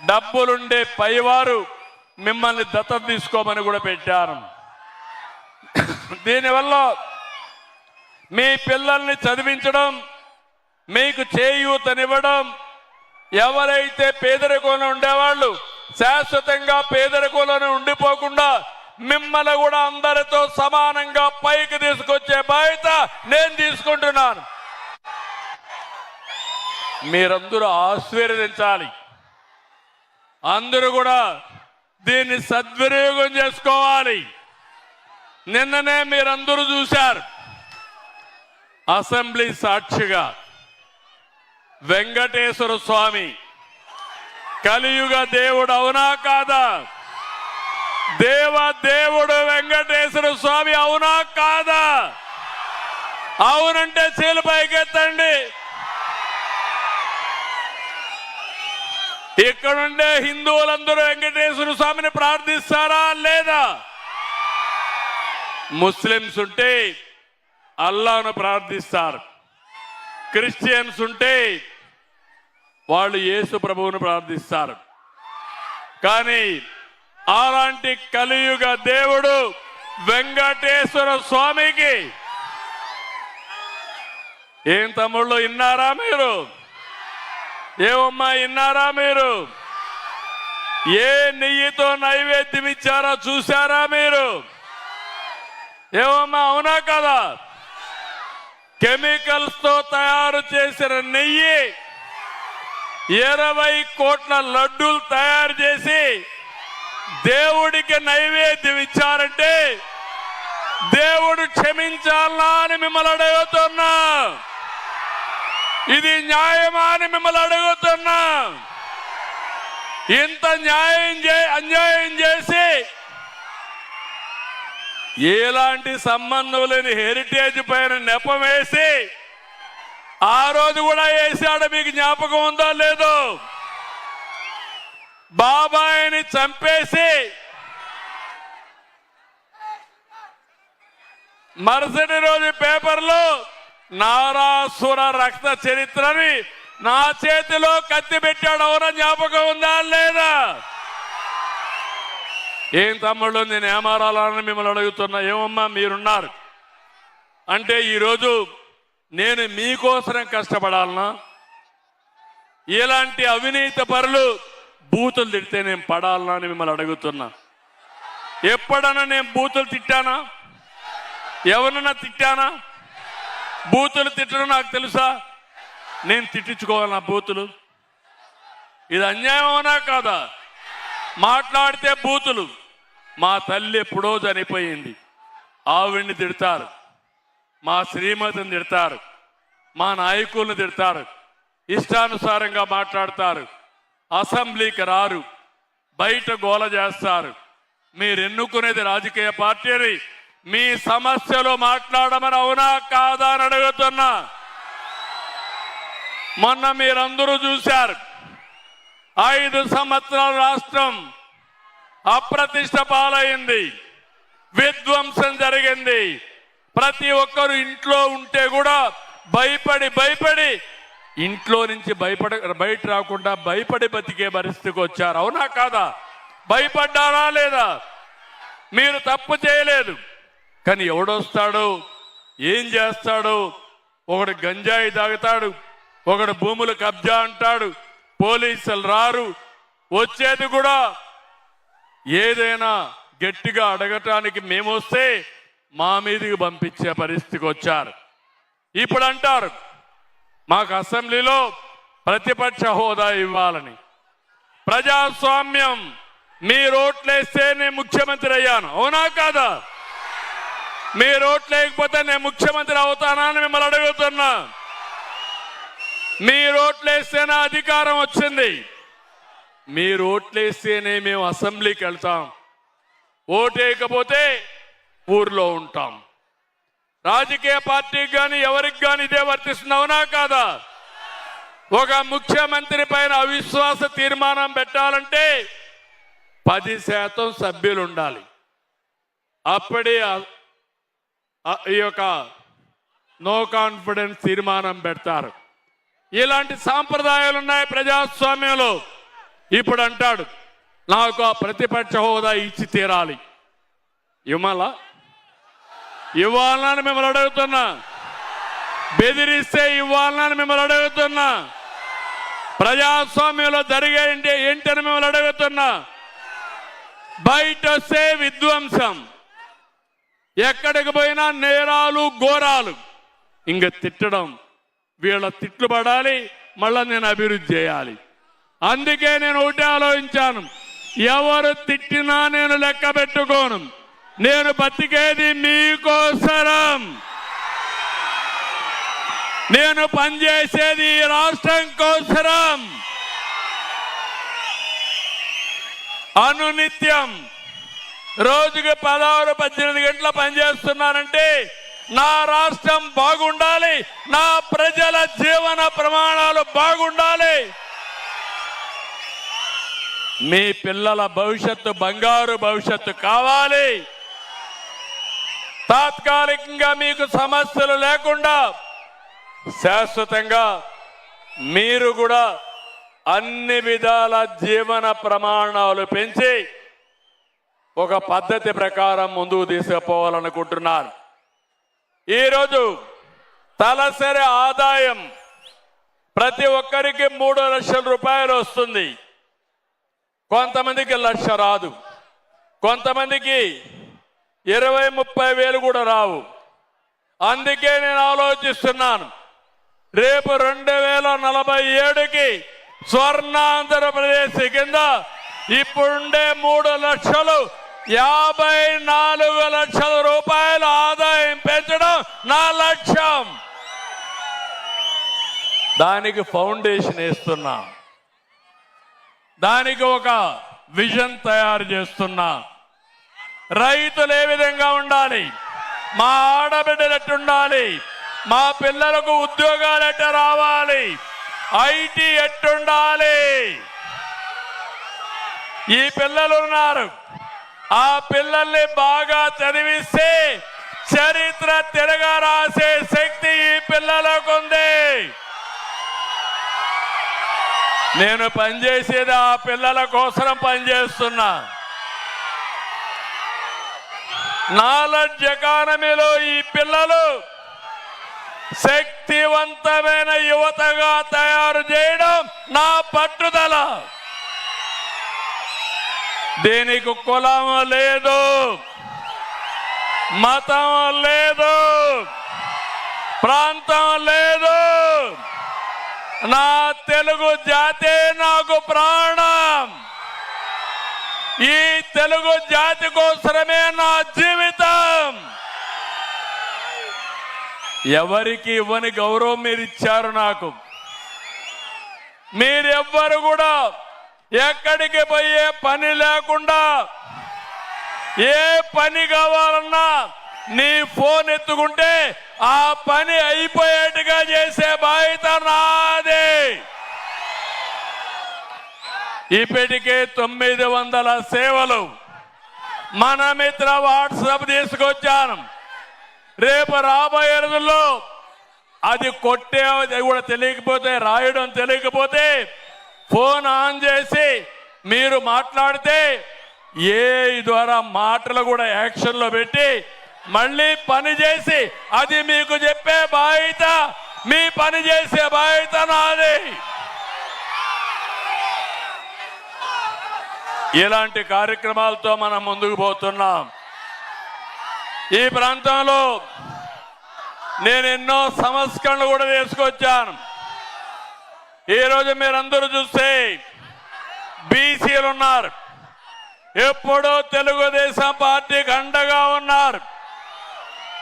డబ్బులుండే పైవారు మిమ్మల్ని దత్తత తీసుకోమని కూడా పెట్టారు. దీనివల్ల మీ పిల్లల్ని చదివించడం, మీకు చేయూతనివ్వడం, ఎవరైతే పేదరికంలో ఉండేవాళ్ళు శాశ్వతంగా పేదరికంలోనే ఉండిపోకుండా మిమ్మల్ని కూడా అందరితో సమానంగా పైకి తీసుకొచ్చే బాధ్యత నేను తీసుకుంటున్నాను. మీరందరూ ఆశీర్వదించాలి. అందరూ కూడా దీన్ని సద్వినియోగం చేసుకోవాలి. నిన్ననే మీరందరూ చూశారు, అసెంబ్లీ సాక్షిగా వెంకటేశ్వర స్వామి కలియుగ దేవుడు అవునా కాదా? దేవుడు వెంకటేశ్వర స్వామి అవునా కాదా? అవునంటే చేలు పైకెత్తండి. ఇక్కడుండే హిందువులందరూ వెంకటేశ్వర స్వామిని ప్రార్థిస్తారా లేదా? ముస్లిమ్స్ ఉంటే అల్లాను ప్రార్థిస్తారు, క్రిస్టియన్స్ ఉంటే వాళ్ళు యేసు ప్రభువును ప్రార్థిస్తారు. కానీ అలాంటి కలియుగ దేవుడు వెంకటేశ్వర స్వామికి ఏం తమ్ముళ్ళు విన్నారా మీరు? ఏమమ్మా విన్నారా మీరు? ఏ నెయ్యితో నైవేద్యం ఇచ్చారో చూశారా మీరు? ఏమమ్మా అవునా కదా? కెమికల్స్ తో తయారు చేసిన నెయ్యి 20 కోట్ల లడ్డూలు తయారు చేసి దేవుడికి నైవేద్యం ఇచ్చారంటే దేవుడు క్షమించాలా అని మిమ్మల్ని అడుగుతున్నా. ఇది న్యాయమా అని మిమ్మల్ని అడుగుతున్నా. ఇంత అన్యాయం చేసి ఎలాంటి సంబంధం లేని హెరిటేజ్ పైన నెపం వేసి ఆ రోజు కూడా వేసాడు. మీకు జ్ఞాపకం ఉందో లేదో? బాబాయిని చంపేసి మరుసటి రోజు పేపర్లో నారాసుర రక్త చరిత్రని నా చేతిలో కత్తి పెట్టాడు. ఎవరో జ్ఞాపకం ఉందా లేదా? ఏం తమ్ముళ్ళు నేను ఏమారాలని మిమ్మల్ని అడుగుతున్నా. ఏమమ్మా మీరున్నారు అంటే ఈరోజు నేను మీకోసం కష్టపడాలనా? ఇలాంటి అవినీతి పరులు బూతులు తిడితే నేను పడాలనా అని మిమ్మల్ని అడుగుతున్నా. ఎప్పుడన్నా నేను బూతులు తిట్టానా? ఎవరన్నా తిట్టానా? బూతులు తిట్టడం నాకు తెలుసా? నేను తిట్టించుకోవాలి నా బూతులు? ఇది అన్యాయం అవునా కాదా? మాట్లాడితే బూతులు. మా తల్లి ఎప్పుడో చనిపోయింది, ఆవిడ్ని తిడతారు, మా శ్రీమతిని తిడతారు, మా నాయకుల్ని తిడతారు, ఇష్టానుసారంగా మాట్లాడతారు, అసెంబ్లీకి రారు, బయట గోల చేస్తారు. మీరు ఎన్నుకునేది రాజకీయ పార్టీని, మీ సమస్యలు మాట్లాడమని అవునా కాదా అని అడుగుతున్నా. మొన్న మీరందరూ చూశారు, 5 సంవత్సరాల రాష్ట్రం అప్రతిష్ట పాలైంది, విధ్వంసం జరిగింది. ప్రతి ఒక్కరు ఇంట్లో ఉంటే కూడా భయపడి ఇంట్లో నుంచి బయట రాకుండా భయపడి బతికే పరిస్థితికి వచ్చారు. అవునా కాదా? భయపడ్డారా లేదా? మీరు తప్పు చేయలేదు, కానీ ఎవడొస్తాడు, ఏం చేస్తాడు? ఒకడు గంజాయి తాగుతాడు, ఒకడు భూములు కబ్జా అంటాడు, పోలీసులు రారు. వచ్చేది కూడా ఏదైనా గట్టిగా అడగటానికి మేము వస్తే మా మీదకి పంపించే పరిస్థితికి వచ్చారు. ఇప్పుడు అంటారు మాకు అసెంబ్లీలో ప్రతిపక్ష హోదా ఇవ్వాలని. ప్రజాస్వామ్యం, మీరు ఓట్లేస్తే నేను ముఖ్యమంత్రి అయ్యాను, అవునా కాదా? మీరు ఓట్లేకపోతే నేను ముఖ్యమంత్రి అవుతానా అని మిమ్మల్ని అడుగుతున్నా. మీరు ఓట్లేస్తేనే అధికారం వచ్చింది. మీరు ఓట్లేస్తేనే మేము అసెంబ్లీకి వెళ్తాం. ఓటేయకపోతే ఊర్లో ఉంటాం. రాజకీయ పార్టీకి కానీ ఎవరికి కానీ ఇదే వర్తిస్తుంది, అవునా కాదా? ఒక ముఖ్యమంత్రి పైన అవిశ్వాస తీర్మానం పెట్టాలంటే 10% సభ్యులు ఉండాలి. అప్పుడే ఈ యొక్క నో కాన్ఫిడెన్స్ తీర్మానం పెడతారు. ఇలాంటి సాంప్రదాయాలు ఉన్నాయి ప్రజాస్వామ్యంలో. ఇప్పుడు అంటాడు నాకు ఆ ప్రతిపక్ష హోదా ఇచ్చి తీరాలి. ఇవ్వాలని మిమ్మల్ని అడుగుతున్నా. బెదిరిస్తే ఇవ్వాలని మిమ్మల్ని అడుగుతున్నా. ప్రజాస్వామ్యంలో జరిగే ఏంటని మిమ్మల్ని అడుగుతున్నా. బయట వస్తే విధ్వంసం, ఎక్కడికి పోయినా నేరాలు ఘోరాలు. ఇంక తిట్టడం, వీళ్ళ తిట్లు పడాలి, మళ్ళా నేను అభివృద్ధి చేయాలి. అందుకే నేను ఒకటి ఆలోచించాను, ఎవరు తిట్టినా నేను లెక్క పెట్టుకోను. నేను బతికేది మీకోసరం. నేను పనిచేసేది ఈ రాష్ట్రం కోసరం. అనునిత్యం రోజుకి 16-18 గంటల పనిచేస్తున్నానంటే నా రాష్ట్రం బాగుండాలి, నా ప్రజల జీవన ప్రమాణాలు బాగుండాలి. మీ పిల్లల భవిష్యత్తు బంగారు భవిష్యత్తు కావాలి. తాత్కాలికంగా మీకు సమస్యలు లేకుండా శాశ్వతంగా మీరు కూడా అన్ని విధాల జీవన ప్రమాణాలు పెంచి ఒక పద్ధతి ప్రకారం ముందుకు తీసుకుపోవాలనుకుంటున్నారు. ఈరోజు తలసరి ఆదాయం ప్రతి ఒక్కరికి 3 లక్షల రూపాయలు వస్తుంది. కొంతమందికి 1 లక్ష రాదు, కొంతమందికి 20-30 వేలు కూడా రావు. అందుకే నేను ఆలోచిస్తున్నాను, రేపు 2047కి స్వర్ణాంధ్రప్రదేశ్ కింద ఇప్పుడుండే 3 లక్షలు 54 లక్షల రూపాయల ఆదాయం పెంచడం నా లక్ష్యం. దానికి ఫౌండేషన్ వేస్తున్నా, దానికి ఒక విజన్ తయారు చేస్తున్నా. రైతులు ఏ విధంగా ఉండాలి, మా ఆడబిడ్డలు ఎట్టుండాలి, మా పిల్లలకు ఉద్యోగాలు ఎట్ట రావాలి, ఐటీ ఎట్టుండాలి. ఈ పిల్లలు ఉన్నారు, ఆ పిల్లల్ని బాగా చదివిస్తే చరిత్ర తిరగా రాసే శక్తి ఈ పిల్లలకు ఉంది. నేను పనిచేసేది ఆ పిల్లల కోసం పనిచేస్తున్నా. నాలెడ్జ్ ఎకానమీలో ఈ పిల్లలు శక్తివంతమైన యువతగా తయారు చేయడం నా పట్టుదల. దీనికి కులం లేదు, మతం లేదు, ప్రాంతం లేదు. నా తెలుగు జాతే నాకు ప్రాణం. ఈ తెలుగు జాతి కోసమే నా జీవితం. ఎవరికి ఇవ్వని గౌరవం మీరు ఇచ్చారు నాకు. మీరెవ్వరు కూడా ఎక్కడికి పోయే పని లేకుండా ఏ పని కావాలన్నా నీ ఫోన్ ఎత్తుకుంటే ఆ పని అయిపోయేట్టుగా చేసే బాధ్యత నాదే. ఇప్పటికే 900 సేవలు మన మిత్ర వాట్సాప్ తీసుకొచ్చాను. రేపు రాబోయే రోజుల్లో అది కొట్టే కూడా తెలియకపోతే, రాయడం తెలియకపోతే ఫోన్ ఆన్ చేసి మీరు మాట్లాడితే ఏ ద్వారా మాటలు కూడా యాక్షన్లో పెట్టి మళ్ళీ పని చేసి అది మీకు చెప్పే బాధ్యత, మీ పని చేసే బాధ్యత నాది. ఇలాంటి కార్యక్రమాలతో మనం ముందుకు పోతున్నాం. ఈ ప్రాంతంలో నేను ఎన్నో సంస్కరణలు కూడా తీసుకొచ్చాను. ఈరోజు మీరందరూ చూస్తే బీసీలు ఉన్నారు, ఎప్పుడూ తెలుగుదేశం పార్టీకి అండగా ఉన్నారు.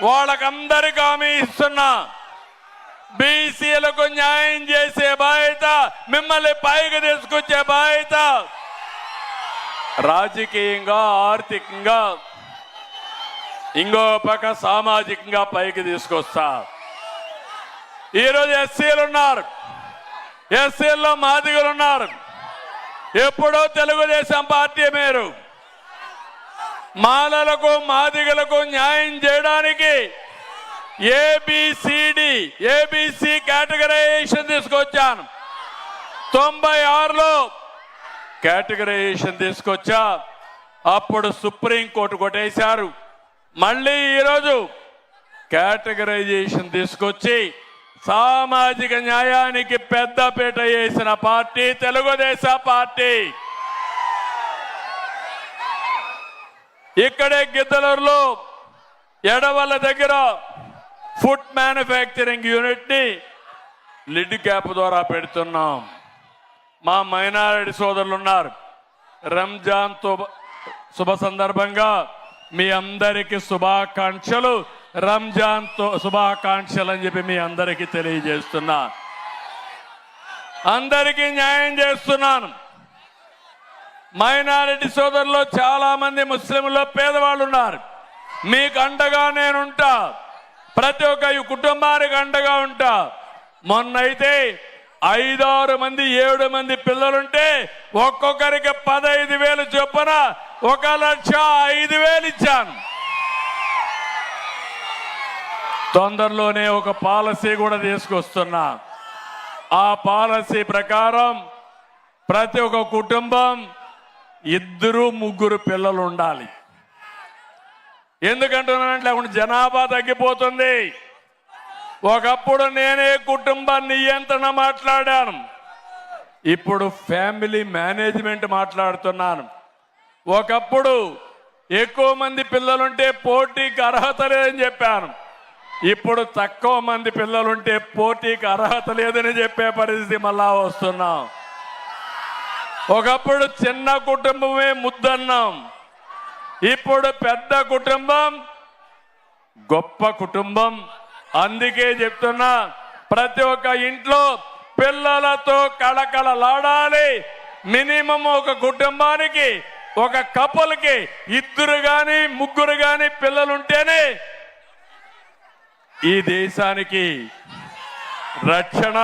వాళ్ళకందరికీ హామీ ఇస్తున్నా, బీసీలకు న్యాయం చేసే బాధ్యత, మిమ్మల్ని పైకి తీసుకొచ్చే బాధ్యత, రాజకీయంగా ఆర్థికంగా ఇంకో పక్క సామాజికంగా పైకి తీసుకొస్తా. ఈరోజు ఎస్సీలు ఉన్నారు, ఎస్సీల్లో మాదిగలు ఉన్నారు. ఎప్పుడో తెలుగుదేశం పార్టీ మీరు మాలలకు మాదిగలకు న్యాయం చేయడానికి ఏబిసి కేటగరైజేషన్ తీసుకొచ్చాను. 96లో కేటగరైజేషన్ తీసుకొచ్చా. అప్పుడు సుప్రీంకోర్టు కొట్టేశారు. మళ్ళీ ఈరోజు కేటగరైజేషన్ తీసుకొచ్చి సామాజిక న్యాయానికి పెద్దపీట వేసిన పార్టీ తెలుగుదేశం పార్టీ. ఇక్కడే గిద్దలూరులో ఎడవల్ల దగ్గర ఫుడ్ మ్యానుఫ్యాక్చరింగ్ యూనిట్ ని లిడ్ క్యాప్ ద్వారా పెడుతున్నాం. మా మైనారిటీ సోదరులు ఉన్నారు. రంజాన్ శుభ సందర్భంగా మీ అందరికీ శుభాకాంక్షలు, రంజాన్ శుభాకాంక్షలు అని చెప్పి మీ అందరికీ తెలియజేస్తున్నా. అందరికీ న్యాయం చేస్తున్నాను. మైనారిటీ సోదరులు చాలా మంది ముస్లింల్లో పేదవాళ్ళు ఉన్నారు. మీకు అండగా నేనుంటా, ప్రతి ఒక్క కుటుంబానికి అండగా ఉంటా. మొన్నైతే 5-6 మంది 7 మంది పిల్లలుంటే ఒక్కొక్కరికి 15,000 చొప్పున 1,05,000 ఇచ్చాను. తొందరలోనే ఒక పాలసీ కూడా తీసుకొస్తున్నా. ఆ పాలసీ ప్రకారం ప్రతి ఒక్క కుటుంబం 2-3 పిల్లలు ఉండాలి. ఎందుకంటున్నానంటే లేకుంటే జనాభా తగ్గిపోతుంది. ఒకప్పుడు నేనే కుటుంబ నియంత్రణ మాట్లాడాను, ఇప్పుడు ఫ్యామిలీ మేనేజ్మెంట్ మాట్లాడుతున్నాను. ఒకప్పుడు ఎక్కువ మంది పిల్లలుంటే పోటీకి అర్హత లేదని చెప్పాను. ఇప్పుడు తక్కువ మంది పిల్లలుంటే పోటీకి అర్హత లేదని చెప్పే పరిస్థితి మళ్ళా వస్తున్నాం. ఒకప్పుడు చిన్న కుటుంబమే ముద్దన్నాం, ఇప్పుడు పెద్ద కుటుంబం గొప్ప కుటుంబం. అందుకే చెప్తున్నా, ప్రతి ఒక్క ఇంట్లో పిల్లలతో కళకళలాడాలి. మినిమం ఒక కుటుంబానికి ఒక కపుల్కి 2 గాని 3 గాని పిల్లలుంటేనే ఈ దేశానికి రక్షణ,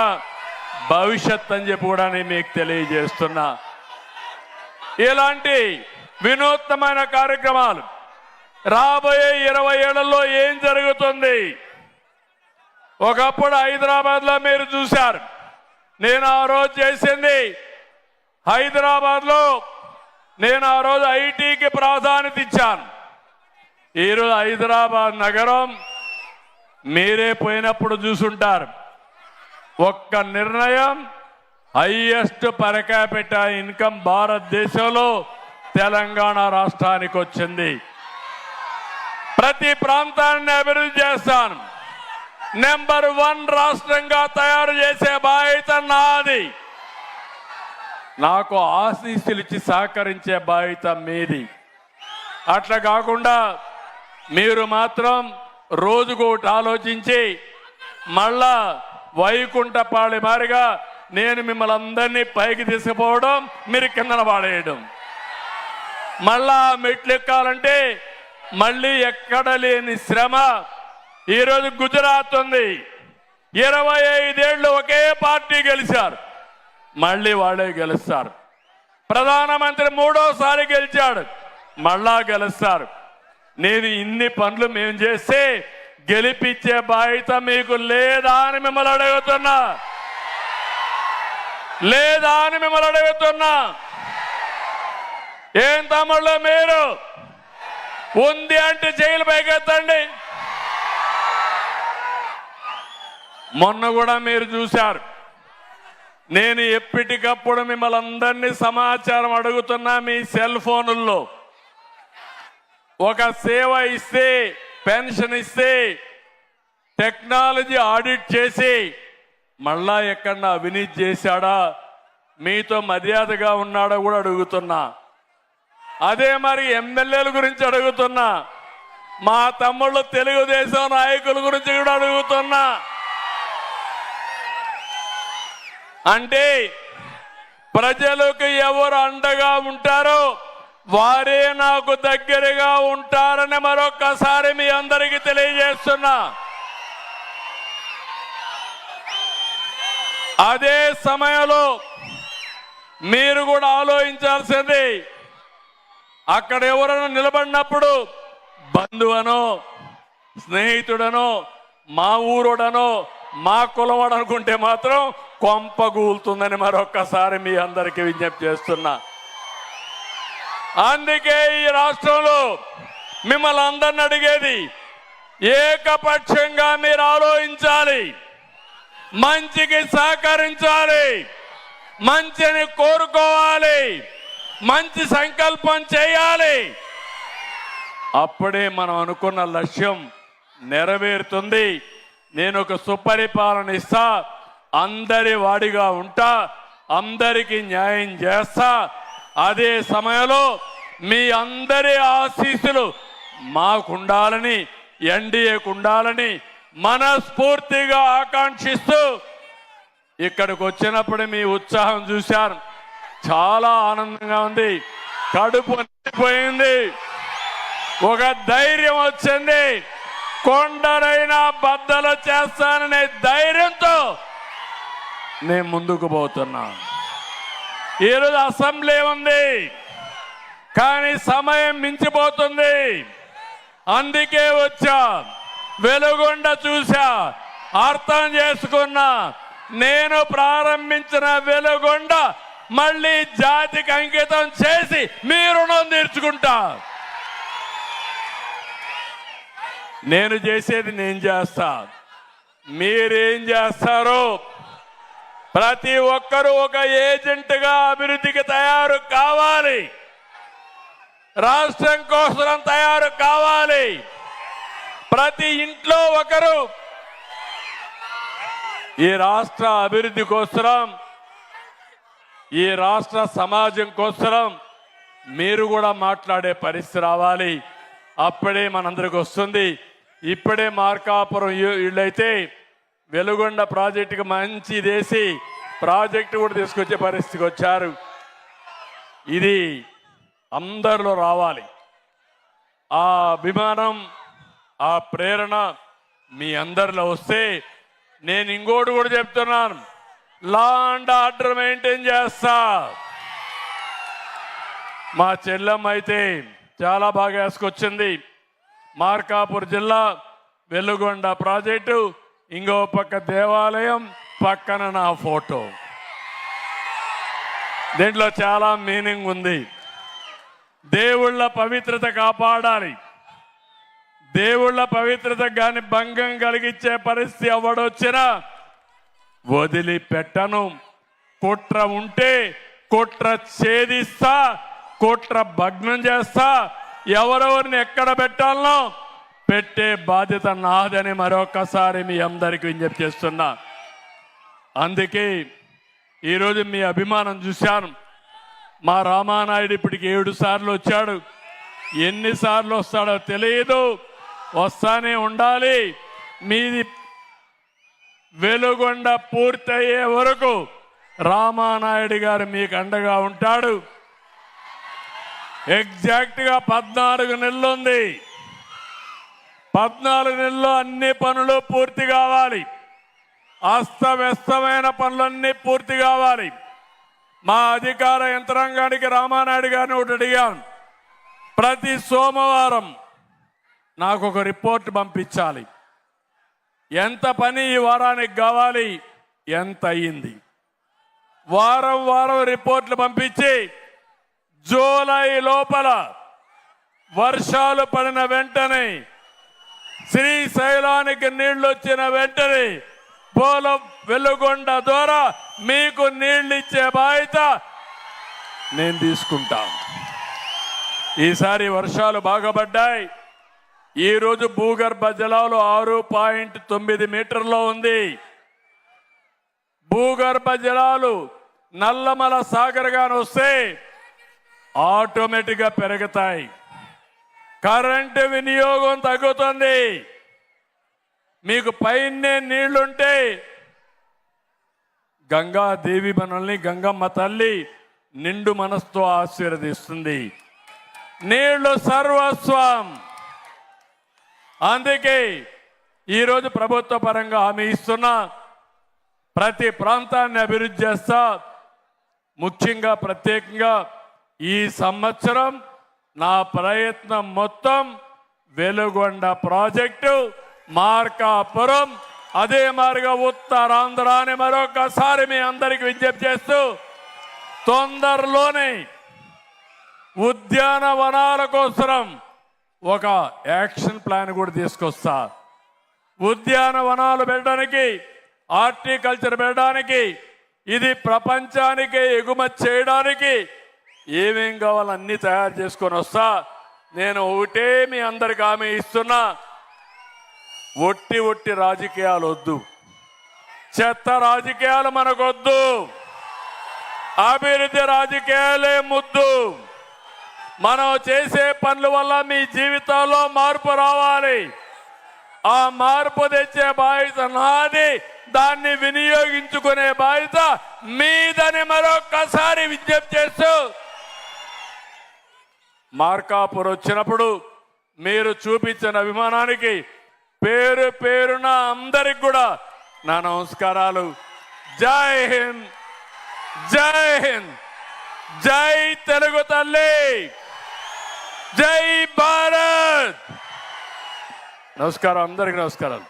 భవిష్యత్ అని చెప్పి కూడా నేను మీకు తెలియజేస్తున్నా. ఇలాంటి వినూత్నమైన కార్యక్రమాలు రాబోయే 20 ఏళ్లలో ఏం జరుగుతుంది? ఒకప్పుడు హైదరాబాద్లో మీరు చూశారు. నేను ఆ రోజు చేసింది హైదరాబాద్లో, నేను ఆ రోజు ఐటీకి ప్రాధాన్యత ఇచ్చాను. ఈరోజు హైదరాబాద్ నగరం మీరే పోయినప్పుడు చూసుంటారు. ఒక్క నిర్ణయం, హైయెస్ట్ పర్ క్యాపిటా ఇన్కమ్ భారతదేశంలో తెలంగాణ రాష్ట్రానికి వచ్చింది. ప్రతి ప్రాంతాన్ని అభివృద్ధి చేస్తాను. నెంబర్ 1 రాష్ట్రంగా తయారు చేసే బాధ్యత నాది. నాకు ఆశీస్సులు ఇచ్చి సహకరించే బాధ్యత మీది. అట్లా కాకుండా మీరు మాత్రం రోజుకోటి ఆలోచించి మళ్ళా వైకుంఠపాళి మారిగా నేను మిమ్మల్ని అందరినీ పైకి తీసుకుపోవడం, మీరు కిందన పాడేయడం. మళ్ళా మెట్లు ఎక్కాలంటే మళ్ళీ ఎక్కడ లేని శ్రమ. ఈరోజు గుజరాత్ ఉంది, 25 ఏళ్ళు ఒకే పార్టీ గెలిచారు, మళ్ళీ వాళ్ళే గెలుస్తారు. ప్రధానమంత్రి 3వసారి గెలిచాడు, మళ్ళా గెలుస్తారు. నేను ఇన్ని పనులు మేము చేస్తే గెలిపించే బాధ్యత మీకు లేదా అని మిమ్మల్ని అడుగుతున్నా, లేదా అని మిమ్మల్ని అడుగుతున్నా. ఏం తమ్ముళ్ళు మీరు ఉంది అంటే జైలు పైకెత్తండి. మొన్న కూడా మీరు చూశారు, నేను ఎప్పటికప్పుడు మిమ్మల్ని అందరినీ సమాచారం అడుగుతున్నా. మీ సెల్ ఫోనుల్లో ఒక సేవ ఇస్తే, పెన్షన్ ఇస్తే టెక్నాలజీ ఆడిట్ చేసి మళ్ళా ఎక్కడన్నా అవినీతి చేశాడా, మీతో మర్యాదగా ఉన్నాడో కూడా అడుగుతున్నా. అదే మరి ఎమ్మెల్యేల గురించి అడుగుతున్నా, మా తమ్ముళ్ళు తెలుగుదేశం నాయకుల గురించి కూడా అడుగుతున్నా. అంటే ప్రజలకు ఎవరు అండగా ఉంటారో వారే నాకు దగ్గరగా ఉంటారని మరొక్కసారి మీ అందరికీ తెలియజేస్తున్నా. అదే సమయంలో మీరు కూడా ఆలోచించాల్సింది, అక్కడ ఎవరైనా నిలబడినప్పుడు బంధువనో స్నేహితుడనో మా ఊరోడనో మా కులవాడు అనుకుంటే మాత్రం కొంపగూలుతుందని మరొక్కసారి మీ అందరికీ విజ్ఞప్తి చేస్తున్నా. అందుకే ఈ రాష్ట్రంలో మిమ్మల్ని అందరిని అడిగేది, ఏకపక్షంగా మీరు ఆలోచించాలి, మంచికి సహకరించాలి, మంచిని కోరుకోవాలి, మంచి సంకల్పం చేయాలి. అప్పుడే మనం అనుకున్న లక్ష్యం నెరవేరుతుంది. నేను ఒక సుపరిపాలన ఇస్తా, అందరి వాడిగా ఉంటా, అందరికీ న్యాయం చేస్తా. అదే సమయంలో మీ అందరి ఆశీస్సులు మాకుండాలని, ఎన్డీఏకు ఉండాలని మనస్ఫూర్తిగా ఆకాంక్షిస్తూ ఇక్కడికి వచ్చినప్పుడు మీ ఉత్సాహం చూశాను, చాలా ఆనందంగా ఉంది, కడుపు నిండిపోయింది, ఒక ధైర్యం వచ్చింది. కొండనైనా బద్దలు చేస్తాననే ధైర్యంతో నేను ముందుకు పోతున్నా. ఈరోజు అసెంబ్లీ ఉంది, కానీ సమయం మించిపోతుంది. అందుకే వచ్చా, వెలుగొండ చూసా, అర్థం చేసుకున్నా. నేను ప్రారంభించిన వెలుగొండ మళ్ళీ జాతికి అంకితం చేసి మీ రుణం తీర్చుకుంటా. నేను చేసేది నేను చేస్తా, మీరేం చేస్తారో. ప్రతి ఒక్కరూ ఒక ఏజెంట్గా అభివృద్ధికి తయారు కావాలి, రాష్ట్రం కోసం తయారు కావాలి. ప్రతి ఇంట్లో ఒకరు ఈ రాష్ట్ర అభివృద్ధి కోసం, ఈ రాష్ట్ర సమాజం కోసం మీరు కూడా మాట్లాడే పరిస్థితి రావాలి. అప్పుడే మనందరికి వస్తుంది. ఇప్పుడే మార్కాపురం వీళ్ళైతే వెలుగొండ ప్రాజెక్టుకి మంచి దేశీ ప్రాజెక్టు కూడా తీసుకొచ్చే పరిస్థితికి వచ్చారు. ఇది అందరిలో రావాలి. ఆ అభిమానం, ఆ ప్రేరణ మీ అందరిలో వస్తే, నేను ఇంకోటి కూడా చెప్తున్నాను, లా అండ్ ఆర్డర్ మెయింటైన్ చేస్తా. మా చెల్లెమ్మ అయితే చాలా బాగా వేసుకొచ్చింది. మార్కాపూర్ జిల్లా వెలుగొండ ప్రాజెక్టు, ఇంకో పక్క దేవాలయం, పక్కన నా ఫోటో. దీంట్లో చాలా మీనింగ్ ఉంది. దేవుళ్ళ పవిత్రత కాపాడాలి. దేవుళ్ళ పవిత్రత గాని భంగం కలిగించే పరిస్థితి ఎవడొచ్చినా వదిలిపెట్టను. కుట్ర ఉంటే కుట్ర ఛేదిస్తా, కుట్ర భగ్నం చేస్తా. ఎవరెవరిని ఎక్కడ పెట్టాలనో పెట్టే బాధ్యత నాదని మరొకసారి మీ అందరికీ విజ్ఞప్తి చేస్తున్నా. అందుకే ఈరోజు మీ అభిమానం చూశాను. మా రామానాయుడు ఇప్పటికి 7 సార్లు వచ్చాడు. ఎన్నిసార్లు వస్తాడో తెలియదు, వస్తానే ఉండాలి. మీది వెలుగొండ పూర్తయ్యే వరకు రామానాయుడు గారు మీకు అండగా ఉంటాడు. ఎగ్జాక్ట్గా 14 నెలలు ఉంది. 14 నెలల్లో అన్ని పనులు పూర్తి కావాలి. అస్తవ్యస్తమైన పనులన్నీ పూర్తి కావాలి. మా అధికార యంత్రాంగానికి రామానాయుడు గారిని ఒకటి అడిగాను, ప్రతి సోమవారం నాకు ఒక రిపోర్ట్ పంపించాలి. ఎంత పని ఈ వారానికి కావాలి, ఎంత అయ్యింది, వారం వారం రిపోర్ట్లు పంపించి జూలై లోపల వర్షాలు పడిన వెంటనే, శ్రీశైలానికి నీళ్లు వచ్చిన వెంటనే పోలం వెలుగొండ ద్వారా మీకు నీళ్లు ఇచ్చే బాధ్యత నేను తీసుకుంటాను. ఈసారి వర్షాలు బాగా పడ్డాయి. ఈరోజు భూగర్భ జలాలు 6.9 మీటర్లో ఉంది. భూగర్భ జలాలు నల్లమల సాగర్ గాని వస్తే ఆటోమేటిక్గా పెరుగుతాయి. కరెంటు వినియోగం తగ్గుతుంది. మీకు పైనే నీళ్లుంటే గంగాదేవి మనల్ని గంగమ్మ తల్లి నిండు మనసుతో ఆశీర్వదిస్తుంది. నీళ్లు సర్వస్వం. అందుకే ఈరోజు ప్రభుత్వ పరంగా హామీ ఇస్తున్నా, ప్రతి ప్రాంతాన్ని అభివృద్ధి చేస్తా. ముఖ్యంగా ప్రత్యేకంగా ఈ సంవత్సరం నా ప్రయత్నం మొత్తం వెలుగొండ ప్రాజెక్టు, మార్కాపురం, అదే మార్గ ఉత్తరాంధ్ర అని మరొకసారి మీ అందరికి విజ్ఞప్తి చేస్తూ, తొందరలోనే ఉద్యానవనాల కోసం ఒక యాక్షన్ ప్లాన్ కూడా తీసుకొస్తా. ఉద్యానవనాలు పెట్టడానికి, హార్టికల్చర్ పెట్టడానికి, ఇది ప్రపంచానికి ఎగుమతి చేయడానికి ఏమేం కావాలో అన్ని తయారు చేసుకొని వస్తా. నేను ఒకటే మీ అందరికి హామీ ఇస్తున్నా, ఒట్టి రాజకీయాలు వద్దు, చెత్త రాజకీయాలు మనకొద్దు, అభివృద్ధి రాజకీయాలే ముద్దు. మనం చేసే పనుల వల్ల మీ జీవితాల్లో మార్పు రావాలి. ఆ మార్పు తెచ్చే బాధ్యత నాది, దాన్ని వినియోగించుకునే బాధ్యత మీదని మరొక్కసారి విజ్ఞప్తి చేస్తూ, మార్కాపూర్ వచ్చినప్పుడు మీరు చూపించిన అభిమానానికి పేరు పేరున అందరికి కూడా నా నమస్కారాలు. జై హింద్, జై హింద్, జై తెలుగు తల్లి, జై భారత్. నమస్కారం, అందరికి నమస్కారాలు.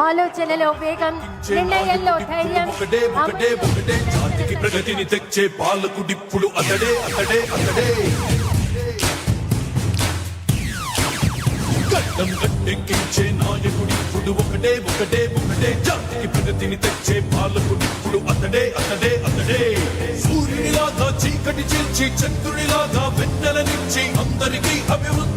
ఆలోచనలో వేగం, నిర్ణయంలో ధైర్యం, జాతికి ప్రగతిని తెచ్చే పాలకుడిప్పుడు అతడే అతడే అతడే. గడ్డం గట్టెక్కించే నాయకుడిప్పుడు ఒకటే ఒకటే ఒకటే. జాతికి ప్రగతిని తెచ్చే పాలకుడిప్పుడు అతడే అతడే అతడే. సూర్యునిలాగా చీకటి చీల్చి, చంద్రునిలాగా వెన్నెల నుంచి అందరికీ అభివృద్ధి